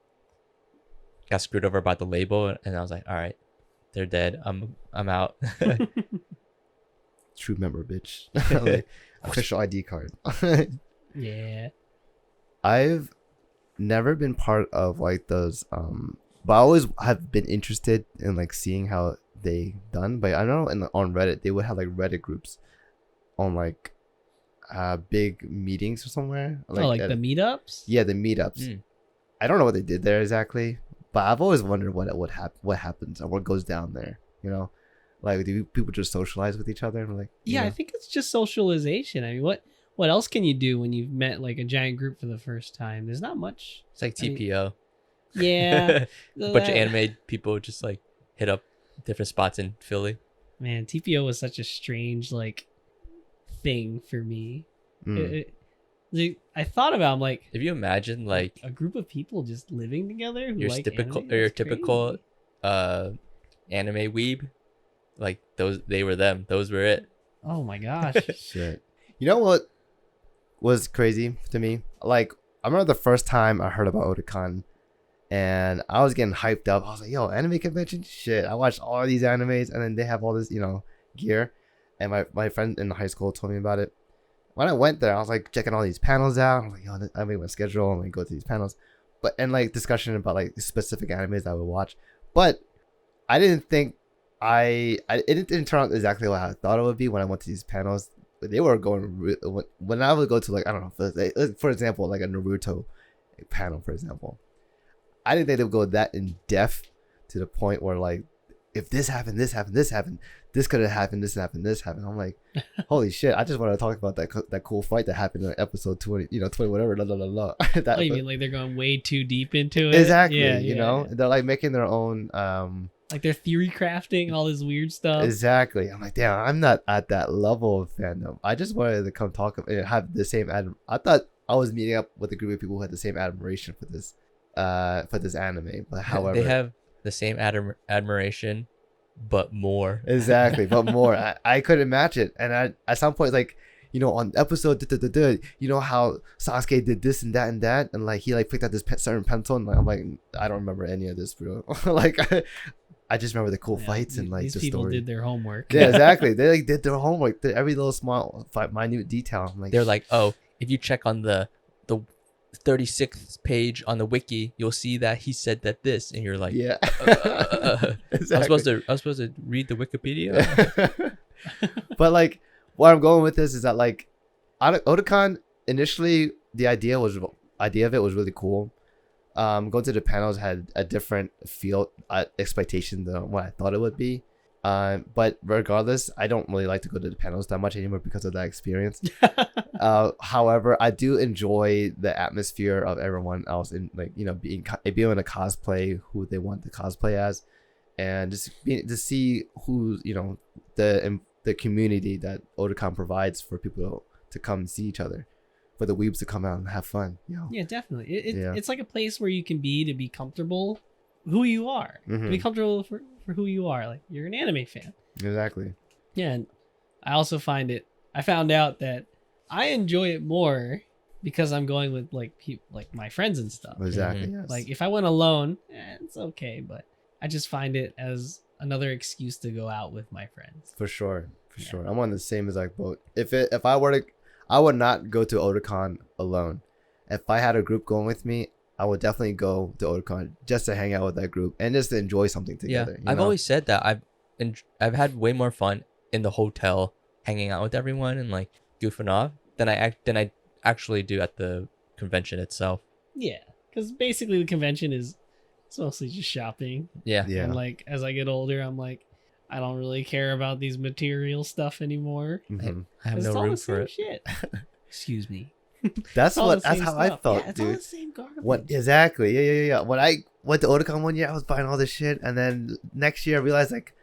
got screwed over by the label. And I was like, all right, they're dead. I'm out. True member, bitch. Like, official ID card. Yeah. I've never been part of like those but I always have been interested in like seeing how they done. But I know on Reddit they would have like Reddit groups on like big meetings or somewhere. Like the meetups? Yeah, the meetups. I don't know what they did there exactly, but I've always wondered what happens or what goes down there, you know? Like, do people just socialize with each other? Like, Yeah, I think it's just socialization. I mean, what else can you do when you've met like a giant group for the first time? There's not much. It's like TPO. Yeah. A bunch of anime people just like hit up different spots in Philly. Man, TPO was such a strange like thing for me. I thought about, I'm like, If you imagine like a group of people just living together who your like typical anime? or your That's typical crazy. anime weeb, like they were them. Those were it. Oh my gosh. shit. You know what was crazy to me? Like, I remember the first time I heard about Otakon, and I was getting hyped up. I was like, yo, anime convention? Shit. I watched all these animes, and then they have all this, gear. And my friend in high school told me about it. When I went there, I was like checking all these panels out. I'm like, yo, I made my schedule and like go to these panels. And like discussion about like specific animes I would watch. But I didn't think it didn't turn out exactly what I thought it would be when I went to these panels. They were going when I would go to like, I don't know, for example, like a Naruto panel, for example. I didn't think they would go that in depth to the point where like, if this happened, this happened, this happened, this could have happened, this happened, this happened. I'm like, holy shit! I just wanted to talk about that cool fight that happened in episode 20, 20 whatever, la la la la. Oh, you mean like they're going way too deep into it? Exactly. Yeah, you know, they're like making their own. Like they're theory crafting all this weird stuff. Exactly. I'm like, damn, I'm not at that level of fandom. I just wanted to come talk and have the same I thought I was meeting up with a group of people who had the same admiration for this anime. But however, they have the same admiration, but more. Exactly, but more. I couldn't match it. And at some point, like, on episode, how Sasuke did this and that, and like he like picked out this certain pencil, and like, I'm like, I don't remember any of this, bro. Like, I just remember the cool fights and like these the people story. did their homework. Yeah, exactly. They like did their homework. Did every little small, minute detail. I'm like, They're like, oh, if you check on the 36th page on the wiki, you'll see that he said that this, and you're like, yeah. Exactly. I was supposed to read the Wikipedia. But like, what I'm going with this is that like, Otakon initially the idea of it was really cool. Going to the panels had a different feel, expectation than what I thought it would be. But regardless, I don't really like to go to the panels that much anymore because of that experience. However, I do enjoy the atmosphere of everyone else in like, being in a cosplay who they want to cosplay as, and just to see who's, the community that Otakon provides for people to come and see each other for the weebs to come out and have fun. You know? Yeah, definitely. It's like a place where you can be to be comfortable who you are. To be comfortable for who you are. Like, you're an anime fan. Exactly. Yeah, and I also I found out that I enjoy it more because I'm going with like my friends and stuff. Exactly. Yes. Like, if I went alone, it's okay, but I just find it as another excuse to go out with my friends. For sure. I'm on the same exact boat. If I were to, I would not go to Otakon alone. If I had a group going with me, I would definitely go to Otakon just to hang out with that group and just to enjoy something together. Yeah, I've always said that I've had way more fun in the hotel hanging out with everyone and like goofing off than I actually do at the convention itself. Yeah, because basically the convention it's mostly just shopping. Yeah. And like, as I get older, I'm like, I don't really care about these material stuff anymore. I have no room for it. Shit. Excuse me. That's how I felt, it's dude. all the same garbage. What exactly? Yeah. When I went to Otakon one year, I was buying all this shit, and then next year I realized like,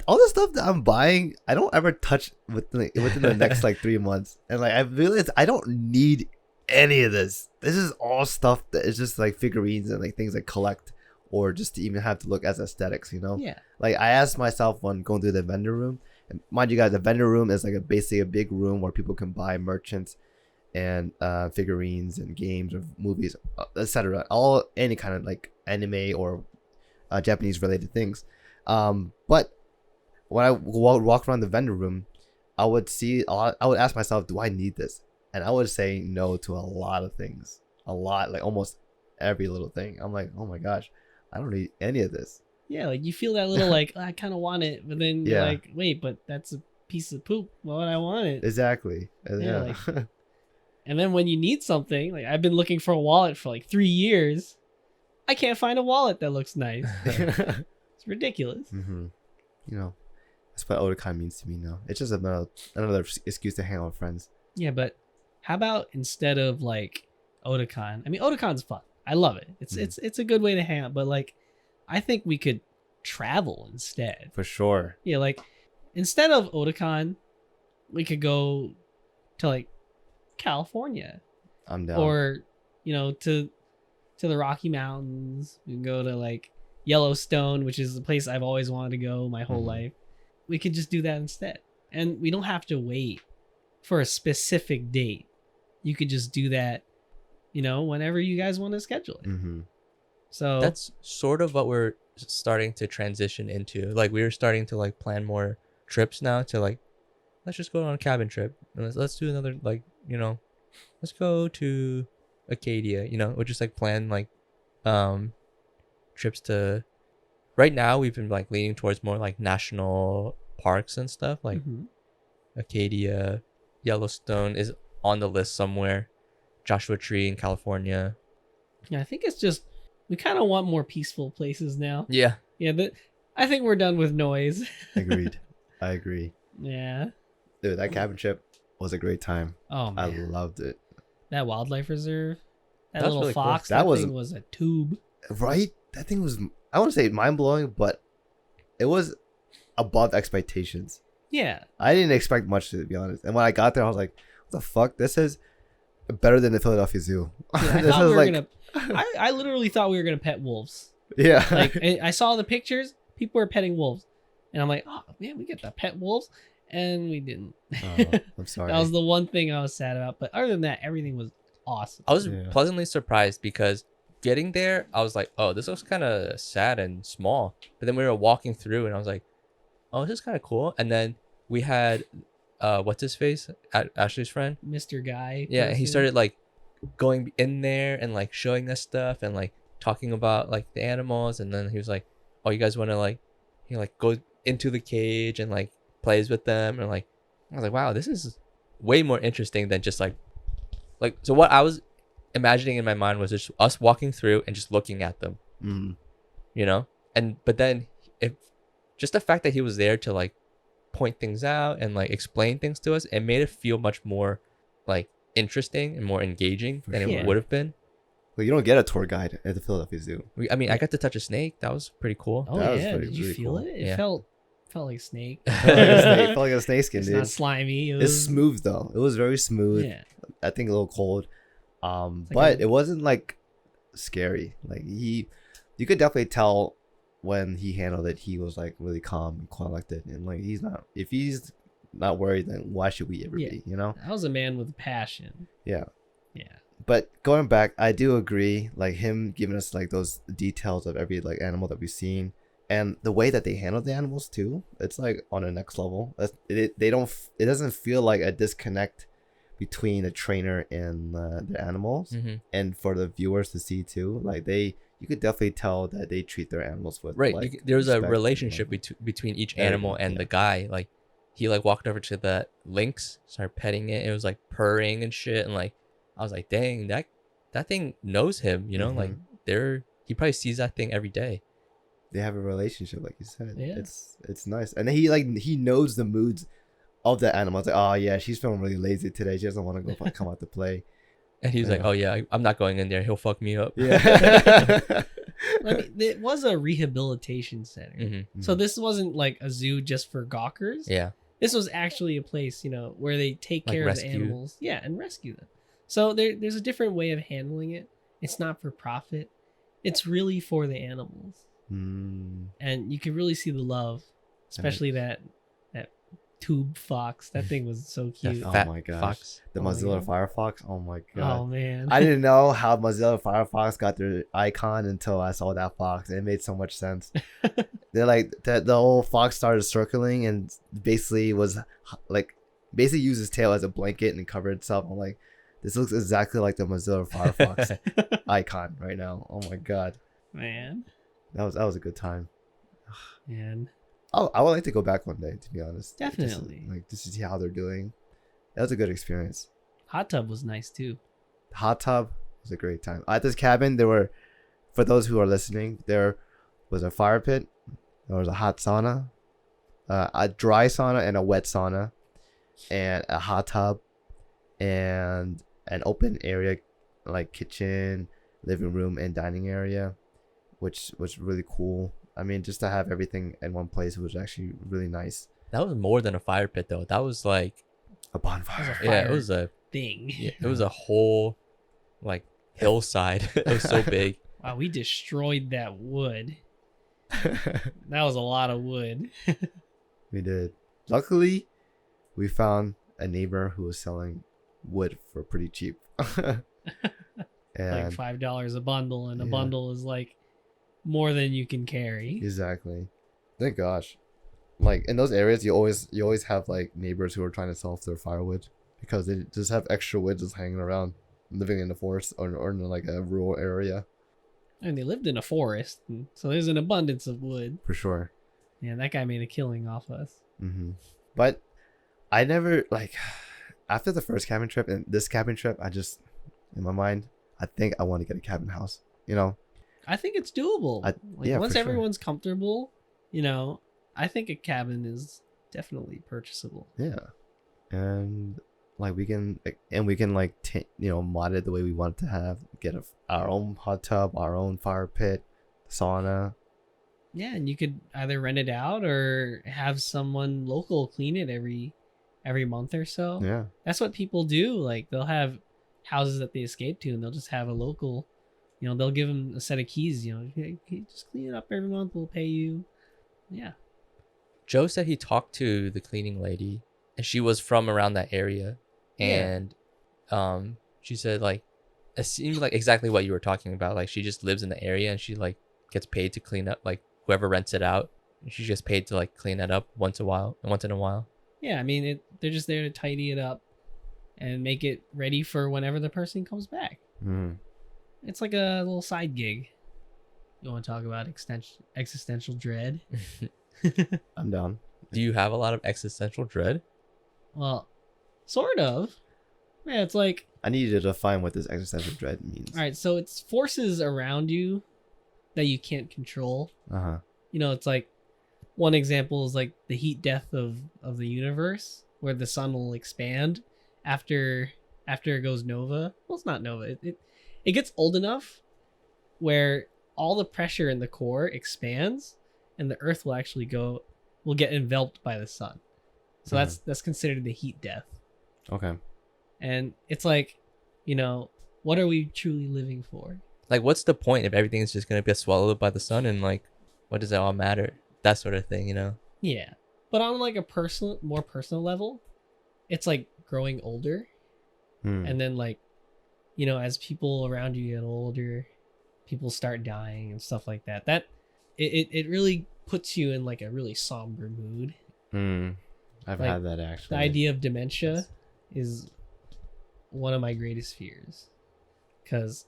all the stuff that I'm buying, I don't ever touch within the next like 3 months, and like I realized I don't need any of this. This is all stuff that is just like figurines and like things I collect, or just to even have to look as aesthetics, you know? Yeah. Like, I asked myself when going through the vendor room, and mind you guys, the vendor room is like basically a big room where people can buy merchants and figurines and games or movies, etc. All any kind of like anime or Japanese related things. But when I walk around the vendor room, I would ask myself, do I need this? And I would say no to a lot of things. A lot, like almost every little thing. I'm like, oh my gosh, I don't need any of this. Yeah, like you feel that little like, I kind of want it, but then you're like, wait, but that's a piece of poop. Why would I want it? Exactly. Yeah. Like, and then when you need something, like I've been looking for a wallet for like 3 years, I can't find a wallet that looks nice. It's ridiculous. You know, that's what Otakon means to me now. It's just another excuse to hang out with friends. Yeah, but how about instead of like Otakon? I mean, Otakon's fun. I love it. It's a good way to hang out, but like, I think we could travel instead. For sure. Yeah, like instead of Otakon, we could go to like California. I'm down. Or, to the Rocky Mountains. We can go to like Yellowstone, which is the place I've always wanted to go my whole life. We could just do that instead. And we don't have to wait for a specific date. You could just do that, whenever you guys want to schedule it. So that's sort of what we're starting to transition into. Like, we're starting to like plan more trips now to like, let's just go on a cabin trip. And let's do another, like, let's go to Acadia, we'll just like plan like trips to, right now we've been like leaning towards more like national parks and stuff, like Acadia, Yellowstone is on the list somewhere, Joshua Tree in California. Yeah, I think it's just we kind of want more peaceful places now. Yeah, but I think we're done with noise. Agreed. I agree. Yeah, dude, that cabin trip was a great time. Oh man, I loved it. That wildlife reserve, that was little really fox, cool. thing was a tube. Right? That thing was, I wouldn't say mind blowing, but it was above expectations. Yeah. I didn't expect much, to be honest. And when I got there, I was like, what the fuck? This is better than the Philadelphia Zoo. Yeah, I literally thought we were gonna pet wolves. Yeah. Like, I saw the pictures, people were petting wolves. And I'm like, oh man, we get to pet wolves. And we didn't. Oh, I'm sorry. That was the one thing I was sad about. But other than that, everything was awesome. I was pleasantly surprised because getting there, I was like, oh, this looks kind of sad and small. But then we were walking through and I was like, oh, this is kind of cool. And then we had, what's his face? Ashley's friend? Mr. Guy. Yeah, he started like going in there and like showing us stuff and like talking about like the animals. And then he was like, oh, you guys want to like, go into the cage and like plays with them. And like, I was like, wow, this is way more interesting than just like, so what I was imagining in my mind was just us walking through and just looking at them, but then if just the fact that he was there to like point things out and like explain things to us, it made it feel much more like interesting and more engaging than it would have been. Well, you don't get a tour guide at the Philadelphia Zoo. I got to touch a snake. That was pretty cool. Oh, that yeah. was Did you really feel cool. it? It felt felt like a snake. Felt like a snake skin, It's dude. not slimy. It's smooth though. It was very smooth. Yeah. I think a little cold. Like But it wasn't like scary. Like you could definitely tell when he handled it. He was like really calm and collected, and like if he's not worried, then why should we ever be? You know? That was a man with passion. Yeah. Yeah. But going back, I do agree. Like him giving us like those details of every like animal that we've seen, and the way that they handle the animals too. It's like on the next level. It doesn't feel like a disconnect between the trainer and the animals, and for the viewers to see too. Like you could definitely tell that they treat their animals with like, there's a respect, relationship you know? between each animal and the guy. Like he like walked over to the lynx, started petting it. It was like purring and shit, and like I was like, dang, that thing knows him, you know. Like he probably sees that thing every day. They have a relationship, like you said. Yeah. It's nice, and he knows the moods of the animal. It's like, oh yeah, she's feeling really lazy today. She doesn't want to go come out to play. And he's like, oh yeah, I'm not going in there. He'll fuck me up. Yeah. I mean, it was a rehabilitation center. So this wasn't like a zoo just for gawkers. Yeah. This was actually a place, you know, where they take Like care rescue. of the animals. Yeah, and rescue them. So there's a different way of handling it. It's not for profit. It's really for the animals. And you can really see the love, especially that tube fox. That thing was so cute. Oh Fat my gosh. fox. The Oh my Mozilla God. Firefox. Oh my god. Oh man. I didn't know how Mozilla Firefox got their icon until I saw that fox. It made so much sense. They're like that. The whole fox started circling and basically was like used his tail as a blanket and covered itself. I'm like, this looks exactly like the Mozilla Firefox icon right now. Oh my god. Man. That was a good time. Man. Oh, I would like to go back one day, to be honest. Definitely. Just to see how they're doing. That was a good experience. Hot tub was nice too. The hot tub was a great time. At this cabin, for those who are listening, there was a fire pit. There was a hot sauna, a dry sauna and a wet sauna, and a hot tub, and an open area like kitchen, living room, and dining area, which was really cool. I mean, just to have everything in one place was actually really nice. That was more than a fire pit though. That was like A bonfire. yeah, it was a thing. yeah, it was a whole like hillside. It was so big. Wow, we destroyed that wood. That was a lot of wood. We did. Luckily, we found a neighbor who was selling wood for pretty cheap. Like And $5 a bundle, and a Yeah. bundle is like more than you can carry. exactly. Thank gosh. Like in those areas, you always have like neighbors who are trying to sell their firewood because they just have extra wood just hanging around, living in the forest or in like a rural area. And they lived in a forest, and so there's an abundance of wood. For sure. Yeah, that guy made a killing off us. But I never like after the first cabin trip and this cabin trip, I just in my mind, I think I want to get a cabin house. You know. I think it's doable. yeah, once for sure. everyone's comfortable, you know, I think a cabin is definitely purchasable. Yeah, and like we can like mod it the way we want it to have. Get our own hot tub, our own fire pit, sauna. Yeah, and you could either rent it out or have someone local clean it every month or so. Yeah, That's what people do. Like they'll have houses that they escape to, and they'll just have a local. You know, they'll give them a set of keys. You know, hey, just clean it up every month. We'll pay you. Yeah. Joe said he talked to the cleaning lady and she was from around that area. And she said like it seemed like exactly what you were talking about. Like she just lives in the area and she like gets paid to clean up, like whoever rents it out. She gets paid to like clean that up once in a while. Yeah, I mean, they're just there to tidy it up and make it ready for whenever the person comes back. It's like a little side gig. You want to talk about existential dread? I'm down. Do you have a lot of existential dread? Well, sort of. Yeah, it's like, I need you to define what this existential dread means. all right, so it's forces around you that you can't control. You know, it's like one example is like the heat death of the universe, where the sun will expand after it goes nova. Well, it's not nova. It gets old enough where all the pressure in the core expands and the earth will actually go will get enveloped by the sun. So that's considered the heat death. Okay. And it's like, what are we truly living for? Like, what's the point if everything is just gonna get swallowed by the sun, and like, what does it all matter? That sort of thing, Yeah. But on like a more personal level, it's like growing older. And then like, as people around you get older, people start dying and stuff like that. That it really puts you in like a really somber mood. I've Like, had that actually. The idea of dementia is one of my greatest fears, because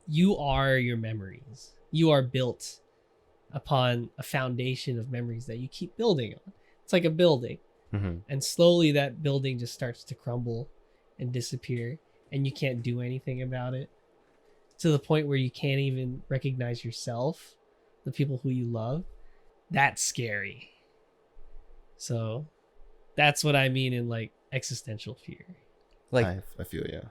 you are your memories. You are built upon a foundation of memories that you keep building on. It's like a building. And slowly that building just starts to crumble and disappear, and you can't do anything about it, to the point where you can't even recognize yourself, the people who you love. That's scary. So that's what I mean in like existential fear. Like, I feel yeah.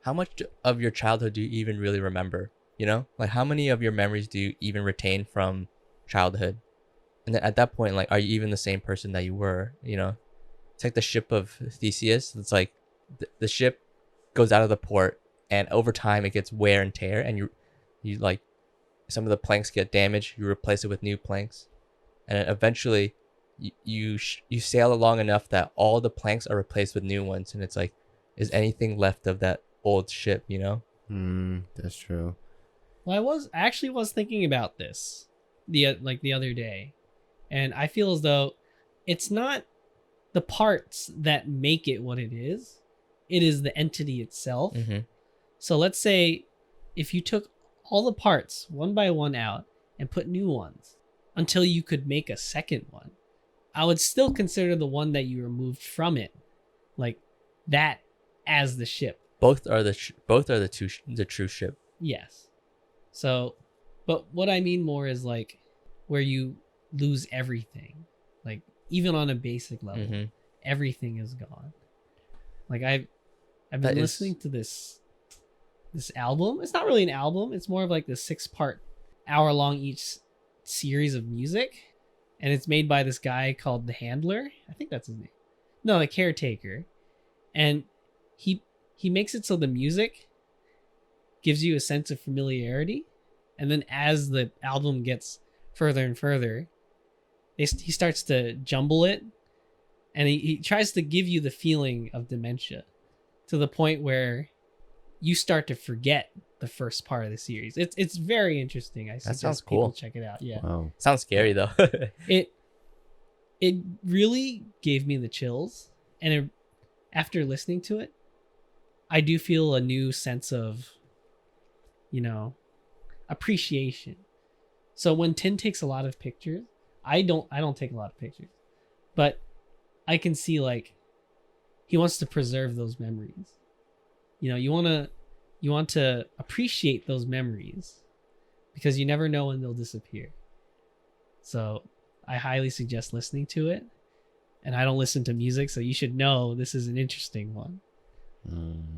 How much of your childhood do you even really remember? Like, how many of your memories do you even retain from childhood? And then at that point, like, are you even the same person that you were? It's like the ship of Theseus. It's like the ship goes out of the port, and over time it gets wear and tear, and you like, some of the planks get damaged. You replace it with new planks, and then eventually you sail along enough that all the planks are replaced with new ones, and it's like, is anything left of that old ship? That's true. Well, I actually was thinking about this the other day, and I feel as though it's not the parts that make it what it is. It is the entity itself. So let's say if you took all the parts one by one out and put new ones until you could make a second one, I would still consider the one that you removed from it, like that, as the ship. Both are the true ship. Yes. So, but what I mean more is like where you lose everything, like even on a basic level, everything is gone. Like I've been listening to this album. It's not really an album. It's more of like the 6-part, hour-long each series of music, and it's made by this guy called The Handler. I think that's his name. No, The Caretaker. And he makes it so the music gives you a sense of familiarity, and then as the album gets further and further, he starts to jumble it, and he tries to give you the feeling of dementia, to the point where you start to forget the first part of the series. It's very interesting. I suggest sounds people cool. check it out. Yeah. Wow. Sounds scary though. It really gave me the chills, and after listening to it, I do feel a new sense of, appreciation. So when Thinh takes a lot of pictures, I don't take a lot of pictures, but I can see like he wants to preserve those memories. You want to appreciate those memories, because you never know when they'll disappear. So I highly suggest listening to it. And I don't listen to music, so you should know this is an interesting one.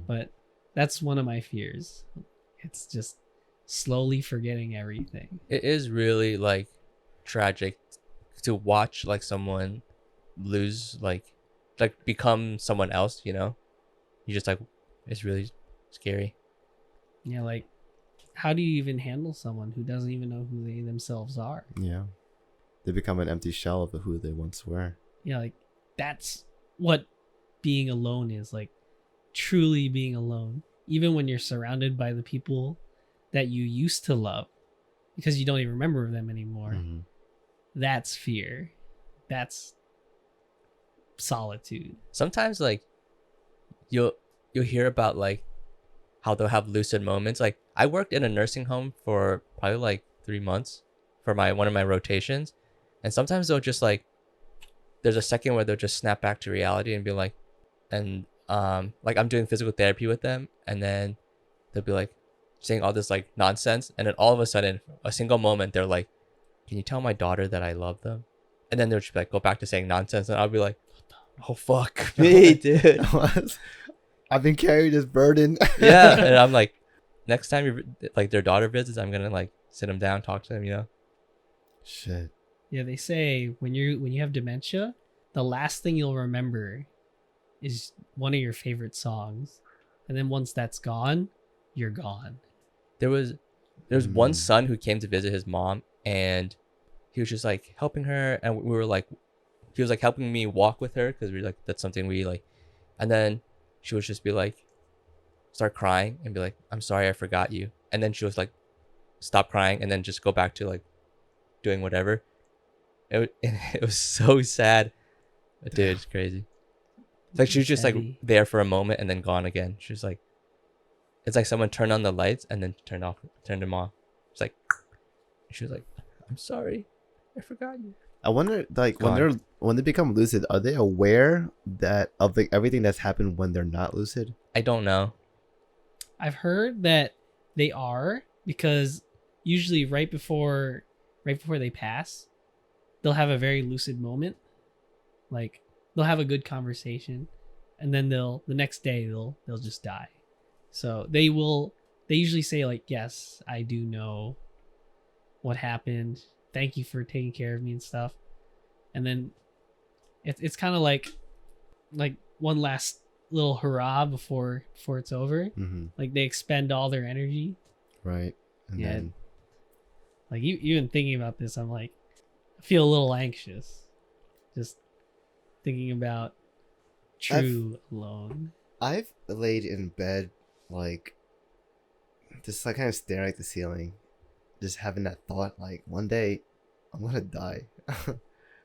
But that's one of my fears. It's just slowly forgetting everything. It is really like tragic to watch like someone lose, like become someone else, You just like, it's really scary. Yeah, like, how do you even handle someone who doesn't even know who they themselves are? Yeah. They become an empty shell of who they once were. Yeah, like, that's what being alone is, like, truly being alone. Even when you're surrounded by the people that you used to love, because you don't even remember them anymore. That's fear. That's solitude. Sometimes like you'll hear about like how they'll have lucid moments. Like, I worked in a nursing home for probably like 3 months for one of my rotations, and sometimes they'll just like, there's a second where they'll just snap back to reality and be like, and like I'm doing physical therapy with them, and then they'll be like saying all this like nonsense, and then all of a sudden, a single moment, they're like, can you tell my daughter that I love them? And then they'll just like go back to saying nonsense, and I'll be like, oh fuck me, dude. I've been carrying this burden. Yeah, and I'm like, next time like their daughter visits, I'm gonna like sit them down, talk to them, Shit. Yeah, they say when you have dementia, the last thing you'll remember is one of your favorite songs, and then once that's gone, you're gone. There's one son who came to visit his mom, and he was just like helping her, and we were like, he was like helping me walk with her because we like that's something we like, and then she would just be like, start crying and be like, I'm sorry, I forgot you, and then she was like, stop crying, and then just go back to like doing whatever. It was so sad, but dude, it's crazy. It's like she was just like there for a moment and then gone again. She was like, it's like someone turned on the lights and then turned them off. It's like, she was like, I'm sorry, I forgot you. I wonder, like, when they become lucid, are they aware that of like everything that's happened when they're not lucid? I don't know. I've heard that they are, because usually right before they pass, they'll have a very lucid moment. Like, they'll have a good conversation, and then the next day they'll just die. So they usually say like, yes, I do know what happened. Thank you for taking care of me and stuff. And then it's kind of like one last little hurrah before it's over. Mm-hmm. Like, they expend all their energy. Right. And then like even thinking about this, I'm like, I feel a little anxious just thinking about true alone. I've laid in bed, like, just like kind of staring at the ceiling, just having that thought, like, one day I'm gonna die.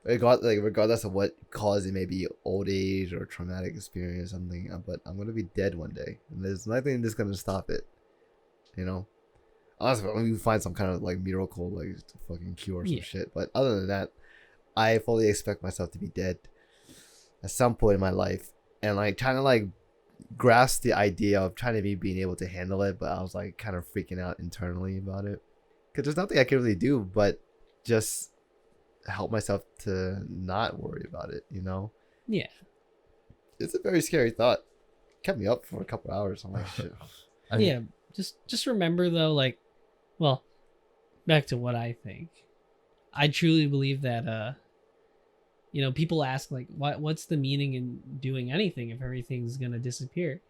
Regardless of what cause it may be, old age or traumatic experience, something, but I'm gonna be dead one day, and there's nothing that's gonna stop it. You know, honestly, when we find some kind of like miracle, like fucking cure or some shit. But other than that, I fully expect myself to be dead at some point in my life, and like trying to like grasp the idea of trying to be being able to handle it, but I was like kind of freaking out internally about it, because there's nothing I can really do but just help myself to not worry about it, you know? Yeah. It's a very scary thought. Kept me up for a couple hours. I'm like, shit. Yeah, just remember though, like, well, back to what I think. I truly believe that people ask like, what's the meaning in doing anything if everything's gonna disappear?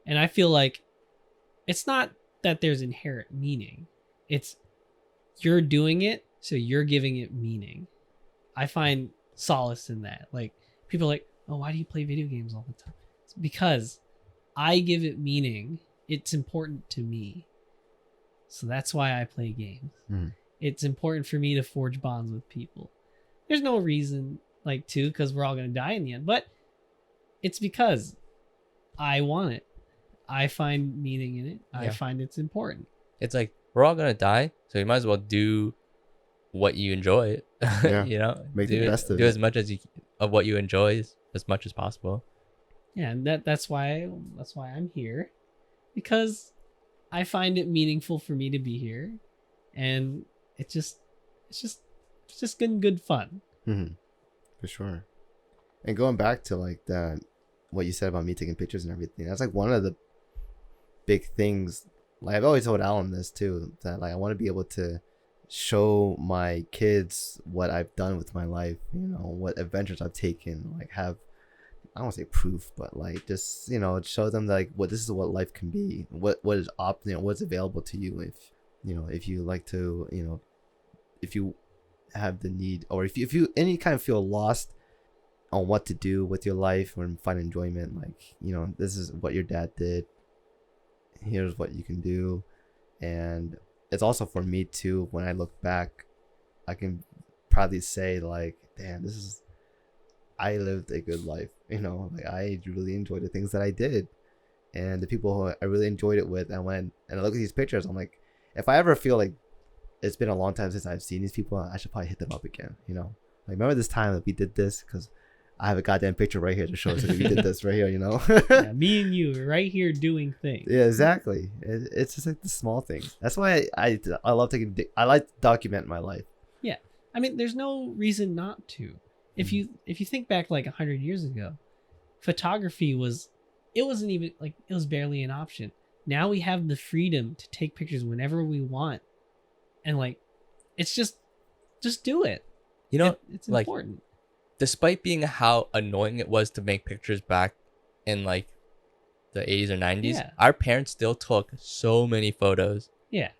And I feel like it's not that there's inherent meaning. It's you're doing it, so you're giving it meaning. I find solace in that. Like, people are like, oh, why do you play video games all the time? It's because I give it meaning. It's important to me. So that's why I play games. It's important for me to forge bonds with people. There's no reason like to, because we're all going to die in the end, but it's because I want it. I find meaning in it. I find it's important. It's like, we're all going to die, so you might as well do what you enjoy. You know, make the best of it. Do as much of what you enjoy as much as possible. Yeah, and that's why I'm here, because I find it meaningful for me to be here, and it's just good fun. For sure. And going back to like that, what you said about me taking pictures and everything, that's like one of the big things. Like, I've always told Alan this too, that like I want to be able to show my kids what I've done with my life, you know, what adventures I've taken, like have, I don't want to say proof, but like just, you know, show them like this is what life can be, what is what's available to you if you like to, you know, if you have the need, or if you any kind of feel lost on what to do with your life or find enjoyment, like, you know, this is what your dad did, here's what you can do. And it's also for me too, when I look back, I can proudly say like, damn, I lived a good life, you know, like I really enjoyed the things that I did and the people who I really enjoyed it with. And I look at these pictures, I'm like, if I ever feel like it's been a long time since I've seen these people, I should probably hit them up again, you know, like, remember this time that we did this, because I have a goddamn picture right here to show us that we did this right here, you know. Yeah, me and you are right here doing things. Yeah, exactly. It's just like the small things. That's why I love I like to document my life. Yeah, I mean, there's no reason not to. If you think back like 100 years ago, photography wasn't even like, it was barely an option. Now we have the freedom to take pictures whenever we want, and like, it's just do it. You know, it's like, important. despite being how annoying it was to make pictures back in like the 80s or 90s, Yeah. our parents still took so many photos. Yeah.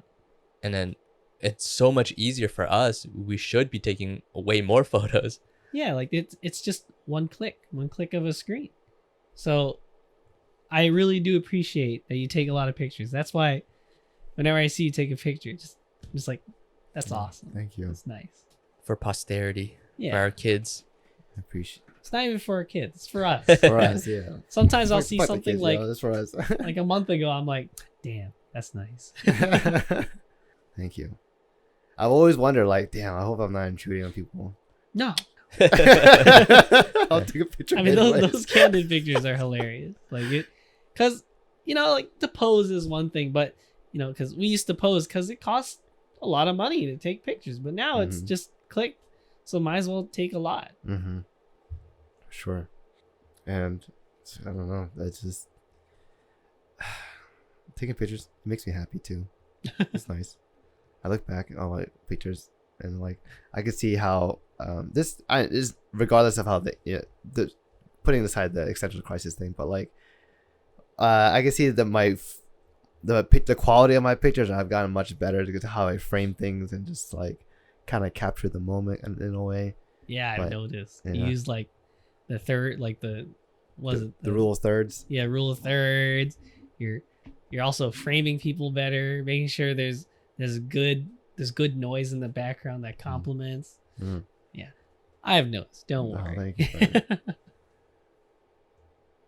And then it's so much easier for us. We should be taking way more photos. Yeah, like it's just one click of a screen. So I really do appreciate that you take a lot of pictures. That's why whenever I see you take a picture, just like, that's awesome. Thank you. That's nice. For posterity. Yeah. For our kids. I appreciate It's not even for our kids. It's for us. for us. Yeah. Sometimes I'll Fuck- see fuck the something kids, like yo, that's for us. like a month ago. I'm like, damn, that's nice. Thank you. I've always wondered, like, damn, I hope I'm not intruding on people. No, I'll take a picture. I mean anyways. those candid pictures are hilarious. Like it, because like the pose is one thing, but because we used to pose because it costs a lot of money to take pictures, but now it's Mhm. just click, so might as well take a lot. Mm-hmm. Sure. And I don't know. That's just taking pictures makes me happy too. It's nice. I look back at all my pictures and like I could see how this is regardless of how the putting aside the existential crisis thing, but like I can see that the quality of my pictures have gotten much better because of how I frame things and just like kind of capture the moment in a way. Yeah, I've But, noticed. yeah. You use like the third, like the The rule of thirds. Yeah, rule of thirds. You're also framing people better, making sure there's good noise in the background that complements. Mm. Yeah, I have noticed. Don't Oh, worry. thank you, Brian.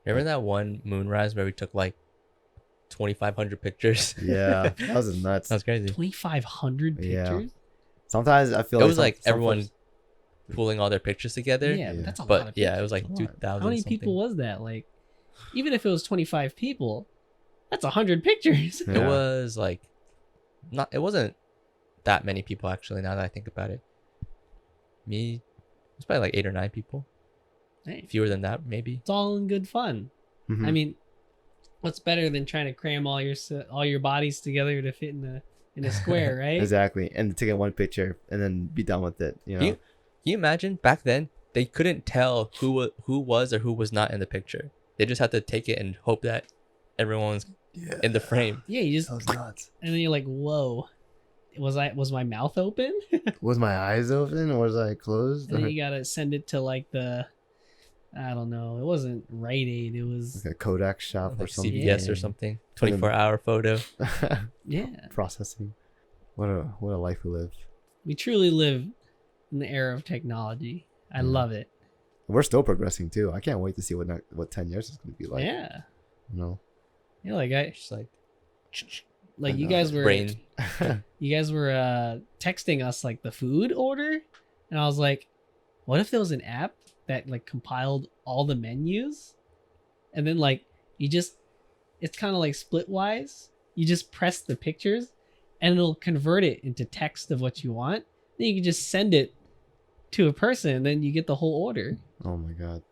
Remember that one moonrise where we took like 2,500 pictures? Yeah, that was nuts. That was crazy. 2,500 Yeah. pictures. Sometimes I feel It like was like some everyone folks- pulling all their pictures together. Yeah, Yeah. but that's a lot But of yeah, pictures. it was like a lot. 2,000. How many people was that? Like, even if it was 25 people, that's 100 pictures. Yeah. It was like it wasn't that many people actually, now that I think about it. Me, it's probably like 8 or 9 people. Hey, Fewer than that, maybe. it's all in good fun. Mhm. I mean, what's better than trying to cram all your bodies together to fit in a square, right? Exactly, and to get one picture and then be done with it. You know, Can you imagine back then they couldn't tell who was or who was not in the picture. They just had to take it and hope that everyone's yeah, in the frame. Yeah, you just that was nuts. and then you're like, whoa, was my mouth open? Was my eyes open or was I closed? And then you gotta send it to like I don't know, it wasn't Rite Aid, it was Like a Kodak shop or Like something. CVS Yeah. or something. 24-hour photo. yeah. Processing. What a life we live. We truly live in the era of technology. I Yeah. love it. We're still progressing too. I can't wait to see what 10 years is going to be like. Yeah. You know. Yeah, like Just like like I you know. guys were brain. texting us like the food order, and I was like, what if there was an app that like compiled all the menus, and then like it's kind of like Splitwise. You just press the pictures, and it'll convert it into text of what you want. Then you can just send it to a person, and then you get the whole order. Oh my god.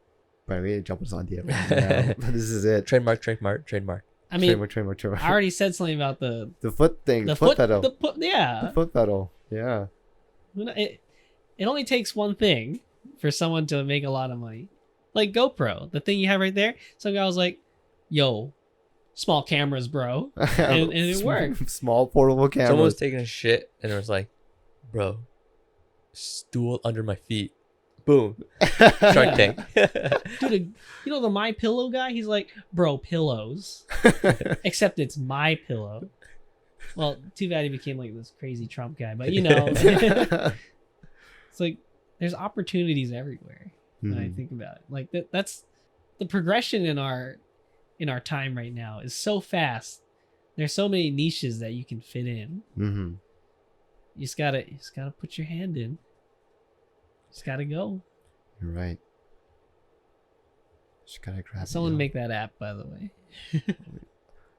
But we need to jump on this idea right now. This is it. Trademark. I mean, Trademark. I already said something about the foot thing. The foot pedal. yeah. The foot pedal. Yeah. It only takes one thing for someone to make a lot of money. Like GoPro, the thing you have right there. Some guy was like, yo, small cameras, bro. And it worked. Small portable camera. Someone was taking a shit and it was like, bro, stool under my feet. Boom. Shark Tank. Dude, the My Pillow guy? He's like, bro, pillows. Except it's my pillow. Well, too bad he became like this crazy Trump guy. But it's like there's opportunities everywhere when I think about it. Like that's the progression in our time right now is so fast. There's so many niches that you can fit in. Mm-hmm. You just gotta put your hand in. Just gotta go. You're right. Just gotta grab Someone it. make that app, by the way.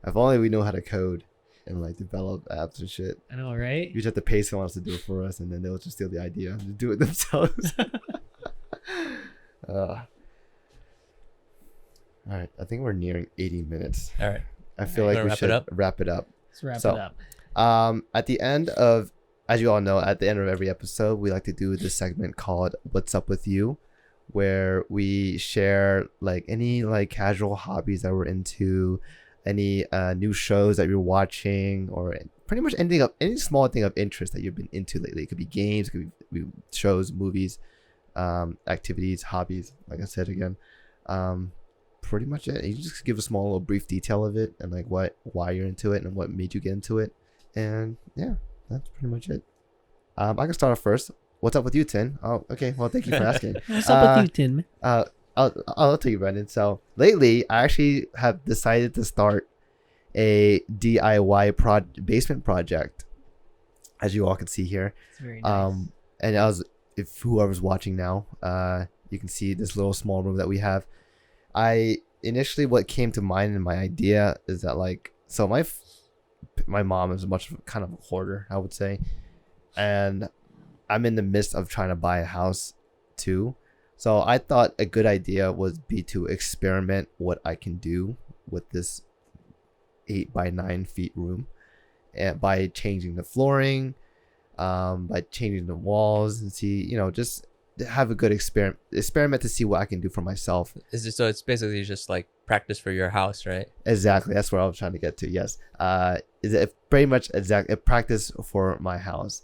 If only we know how to code and like develop apps and shit. I know, right? You just have to pay someone else to do it for us, and then they'll just steal the idea and do it themselves. All right, I think we're nearing 80 minutes. All right. I feel Alright. like we Wrap it should up? wrap it up. Let's wrap So, it up. At the end of as you all know, at the end of every episode, we like to do this segment called "What's Up with You," where we share like any like casual hobbies that we're into, any new shows that you're watching, or pretty much any small thing of interest that you've been into lately. It could be games, it could be shows, movies, activities, hobbies. Like I said again, pretty much it. You just give a small little brief detail of it and like why you're into it and what made you get into it, and yeah, that's pretty much it. I can start off first. What's up with you, Tin? Oh, okay. Well, thank you for asking. What's up with you, Tin? I'll tell you, Brendan. So lately, I actually have decided to start a DIY basement project, as you all can see here. It's very nice. And if whoever's watching now, you can see this little small room that we have. Initially, what came to mind in my idea is that like, so my mom is much of kind of a hoarder, I would say, and I'm in the midst of trying to buy a house too. So I thought a good idea would be to experiment what I can do with this 8 by 9 feet room, and by changing the flooring, by changing the walls, and see, just have a good experiment to see what I can do for myself. So it's basically just like practice for your house, right? Exactly. That's where I was trying to get to. Yes. Is it pretty much a practice for my house,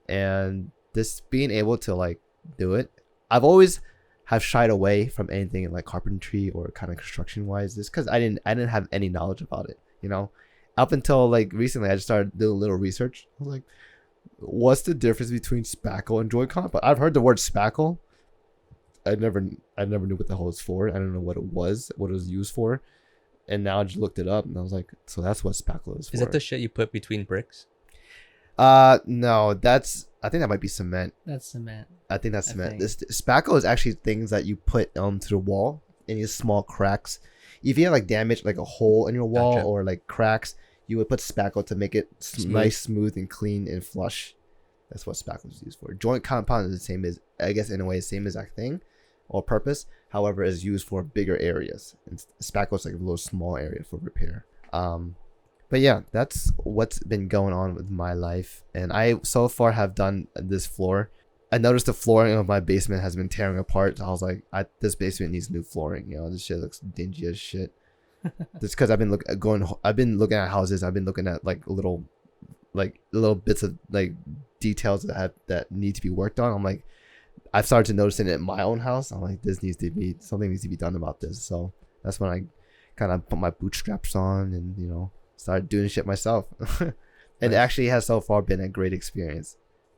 and this being able to like do it. I've always have shied away from anything in like carpentry or kind of construction wise, just because I didn't have any knowledge about it. Up until like recently, I just started doing a little research. I was like, what's the difference between spackle and joint compound? I've heard the word spackle. I never knew what the hell it's for. I don't know what it was used for, and now I just looked it up and I was like, so that's what spackle is for. Is that the shit you put between bricks? No, I think that might be cement. That's cement. I think that's cement. This spackle is actually things that you put onto the wall, any small cracks. If you have like damage, like a hole in your wall, gotcha, or like cracks, you would put spackle to make it nice, smooth, and clean and flush. That's what spackle is used for. Joint compound is the same as, I guess, in a way, the same exact thing or purpose. However, is used for bigger areas. And spackle is like a little small area for repair. But yeah, that's what's been going on with my life. And I so far have done this floor. I noticed the flooring of my basement has been tearing apart. So I was like, this basement needs new flooring. This shit looks dingy as shit. Just because I've been looking at houses. I've been looking at like little bits of like details that need to be worked on. I'm like, I've started to notice it in my own house. I'm like, something needs to be done about this. So that's when I kind of put my bootstraps on and started doing shit myself. And it actually has so far been a great experience.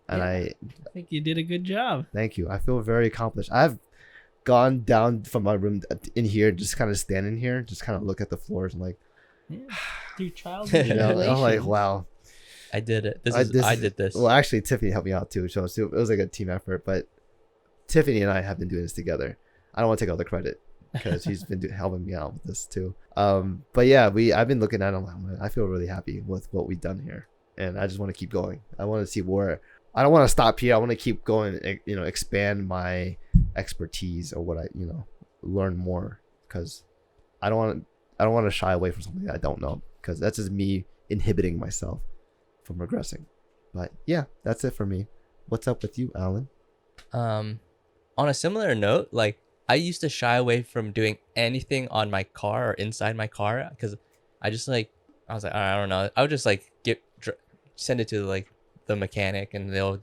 And yeah, I think you did a good job. Thank you. I feel very accomplished. I've gone down from my room in here, just kind of standing here, just kind of look at the floors and like, yeah, through trials and tribulations. I'm like, wow, I did it. I did this. Well, actually, Tiffany helped me out too, so it was like a team effort. But Tiffany and I have been doing this together. I don't want to take all the credit because she's been helping me out with this too. But yeah, I've been looking at it. I feel really happy with what we've done here, and I just want to keep going. I want to see where. I don't want to stop here. I want to keep going. Expand my expertise or what I learn more, because I don't want to shy away from something that I don't know, because that's just me inhibiting myself from regressing. But yeah, that's it for me. What's up with you, Alan? On a similar note, like I used to shy away from doing anything on my car or inside my car, because I was like, I don't know. I would just like send it to like the mechanic, and they'll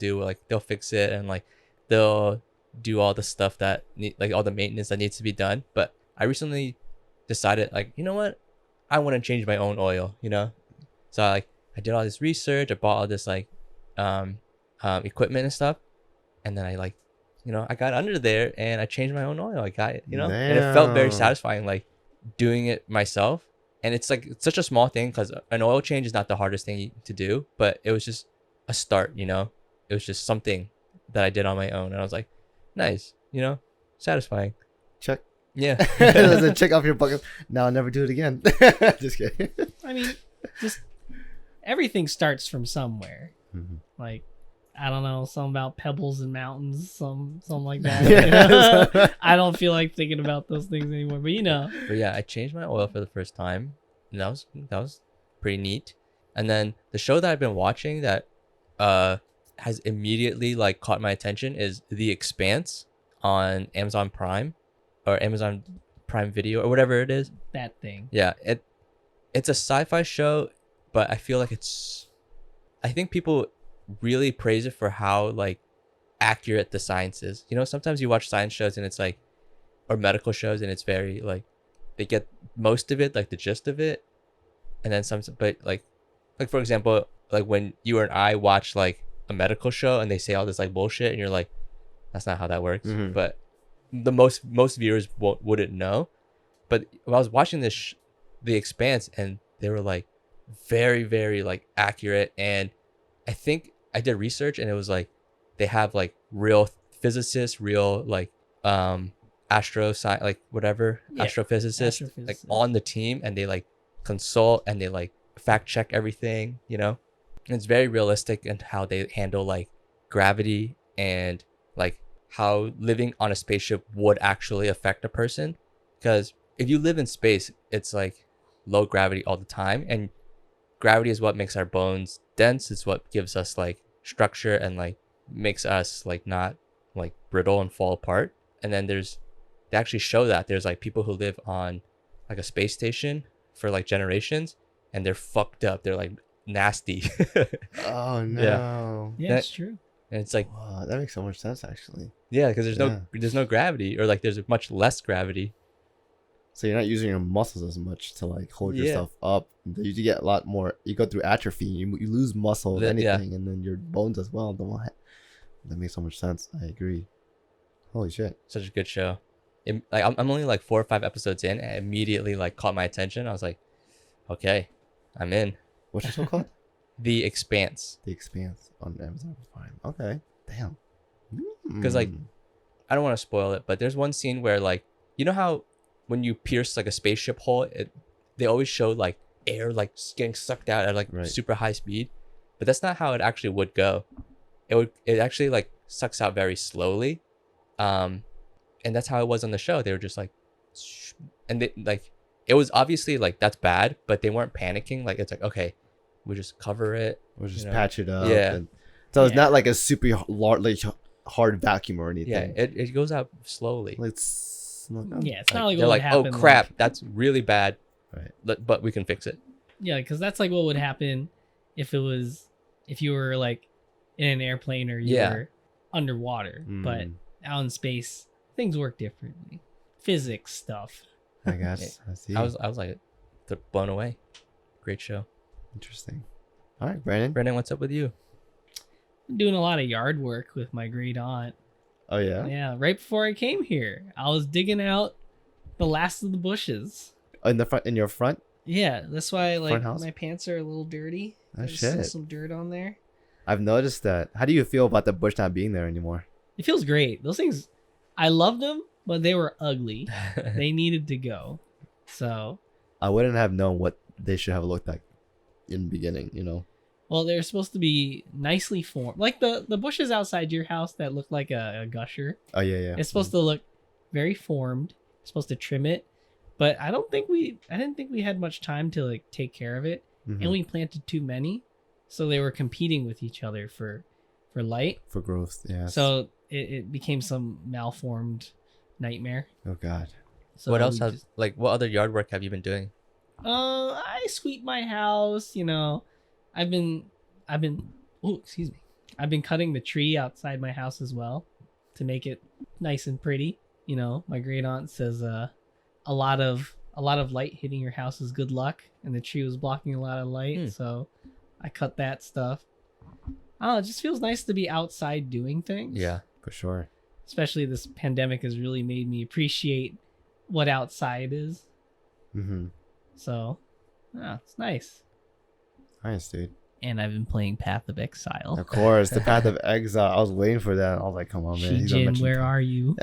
fix it, and like they'll do all the stuff that all the maintenance that needs to be done. But I recently decided, like, you know what, I want to change my own oil, so I did all this research. I bought all this like equipment and stuff, and then I got under there and I changed my own oil. I got it, and it felt very satisfying, like doing it myself. And it's such a small thing, because an oil change is not the hardest thing to do, but it was just a start. It was just something that I did on my own, and I was like, nice, satisfying. Check. Yeah. There's a check off your bucket. Now I'll never do it again. Just kidding. I mean, just everything starts from somewhere. Mm-hmm. Like, I don't know, something about pebbles and mountains, something like that. I don't feel like thinking about those things anymore, but But yeah, I changed my oil for the first time, and that was pretty neat. And then the show that I've been watching that has immediately like caught my attention is The Expanse on Amazon Prime or Amazon Prime Video or whatever it is. That thing. Yeah, it's a sci-fi show, but I feel like I think people really praise it for how like accurate the science is. You know, sometimes you watch science shows and it's like, or medical shows, and it's very like, they get most of it, like the gist of it, and then some, but like for example, like when you and I watch like a medical show and they say all this like bullshit, and you're like, that's not how that works. Mm-hmm. But the most viewers wouldn't know. But when I was watching this, The Expanse, and they were like very, very like accurate, and I think I did research, and it was like they have like real physicists, real like astrophysicists, like on the team, and they like consult and they like fact check everything, you know. And it's very realistic in how they handle like gravity and like how living on a spaceship would actually affect a person, because if you live in space, it's like low gravity all the time, and gravity is what makes our bones dense. It's what gives us like structure and like makes us like not like brittle and fall apart. And then they actually show that there's like people who live on like a space station for like generations, and they're fucked up. They're like nasty. Oh no. Yeah, it's true. And it's like, wow, that makes so much sense actually. yeah, because there's no gravity, or like there's much less gravity. So you're not using your muscles as much to like hold Yeah. yourself up. You get a lot more. You go through atrophy. You lose muscle, Yeah. anything, and then your bones as well. That makes so much sense. I agree. Holy shit. Such a good show. Like I'm only like 4 or 5 episodes in, and it immediately like caught my attention. I was like, okay, I'm in. What's your show called? The Expanse. The Expanse on Amazon Prime. Okay. Damn. Because like, I don't want to spoil it, but there's one scene where like, you know how when you pierce like a spaceship hole, they always show like air like getting sucked out at like Right. super high speed, but that's not how it actually would go. It actually like sucks out very slowly, and that's how it was on the show. They were just like, and they like, it was obviously like that's bad, but they weren't panicking. Like it's like, okay, we just cover it. We'll just you know? patch it up. Yeah. So it's Yeah. not like a super large, like hard vacuum or anything. Yeah, it goes out slowly. It's Yeah, it's not like They're what like, would oh happen. crap, Like, that's really bad. Right. But we can fix it. yeah, because that's like what would happen if you were like in an airplane or you Yeah. were underwater. But Mm. out in space, things work differently. Physics stuff. I guess. I see. I was like, blown away. Great show. Interesting. All right, Brandon. Brendan, what's up with you? I'm doing a lot of yard work with my great aunt. Oh yeah. Yeah, right before I came here, I was digging out the last of the bushes. In the front, in your front. Yeah, that's why like house? my pants are a little dirty. Oh, There's shit. some dirt on there. I've noticed that. How do you feel about the bush not being there anymore? It feels great. Those things, I loved them, but they were ugly. They needed to go. So, I wouldn't have known what they should have looked like in the beginning. You know. well, they're supposed to be nicely formed, like the bushes outside your house that look like a gusher. Oh yeah, yeah. It's supposed to look very formed. You're supposed to trim it, but I didn't think we had much time to like take care of it, Mhm. and we planted too many, so they were competing with each other for light. For growth. Yeah. So it became some malformed nightmare. Oh god. So What else we have just- like what other yard work have you been doing? I sweep my house. You know, I've been. Oh, excuse me. I've been cutting the tree outside my house as well to make it nice and pretty. You know, my great aunt says a lot of light hitting your house is good luck, and the tree was blocking a lot of light, so I cut that stuff. I don't know, it just feels nice to be outside doing things. Yeah. For sure. Especially this pandemic has really made me appreciate what outside is. Mm-hmm. So, it's nice. Nice, dude. And I've been playing Path of Exile. Of course, the Path of Exile. I was waiting for that. I was like, come on, man. He's gonna Shijin, mention where that. are you?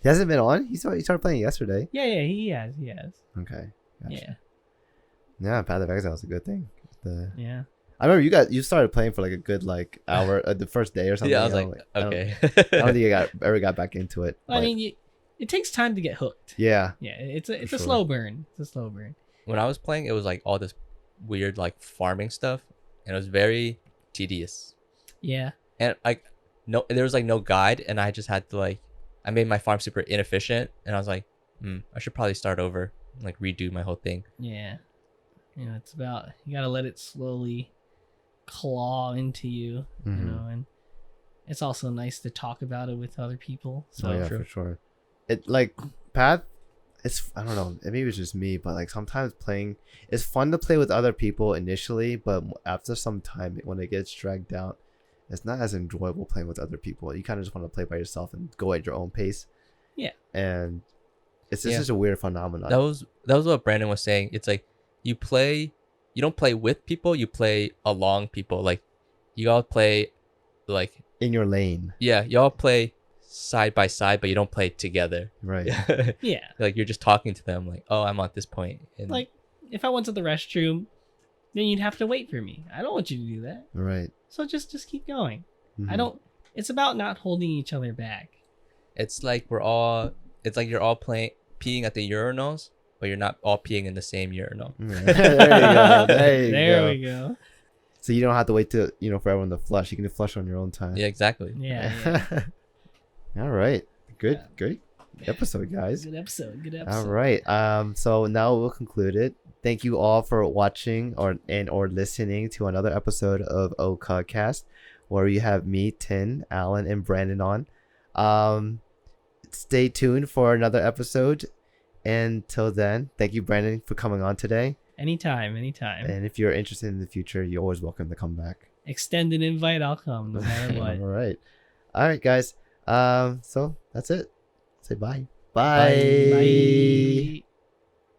He hasn't been on. He started playing yesterday. Yeah, he has. Okay. Gotcha. Yeah, Yeah, Path of Exile is a good thing. yeah. I remember you started playing for like a good like hour the first day or something. Yeah, I was you like, know, I don't- okay. I don't think I ever got back into it. I but mean, it takes time to get hooked. yeah, Yeah, it's a sure. slow burn. It's a slow burn. When I was playing, it was like all this weird like farming stuff, and it was very tedious. Yeah. And like no, there was like no guide, and I just had to like, I made my farm super inefficient, and I was like, I should probably start over, like redo my whole thing. Yeah. You know, it's about, you gotta let it slowly claw into you, you know, and it's also nice to talk about it with other people. So yeah, for sure. It like Path, it's, I don't know, maybe it's just me, but like sometimes playing, it's fun to play with other people initially, but after some time when it gets dragged out, it's not as enjoyable playing with other people. You kind of just want to play by yourself and go at your own pace. Yeah. And it's just a weird phenomenon. That was what Brandon was saying. It's like you don't play with people, you play along people. Like you all play like in your lane. Yeah, y'all play side by side, but you don't play together. Right. Yeah. Like you're just talking to them like, oh, I'm at this point. And like if I went to the restroom, then you'd have to wait for me. I don't want you to do that. Right. So just keep going. It's about not holding each other back. It's like you're all peeing at the urinals, but you're not all peeing in the same urinal. There you go. There we go. So you don't have to wait to, for everyone to flush. You can flush on your own time. Yeah, exactly. Yeah. All right. Great episode, guys. Good episode. All right. So now we'll conclude it. Thank you all for watching or listening to another episode of OKaoCast, where you have me, Thinh, Alan, and Brandon on. Stay tuned for another episode. Until then, thank you, Brandon, for coming on today. Anytime. And if you're interested in the future, you're always welcome to come back. Extend an invite, I'll come no matter what. All right, guys. So that's it. Say bye. Bye.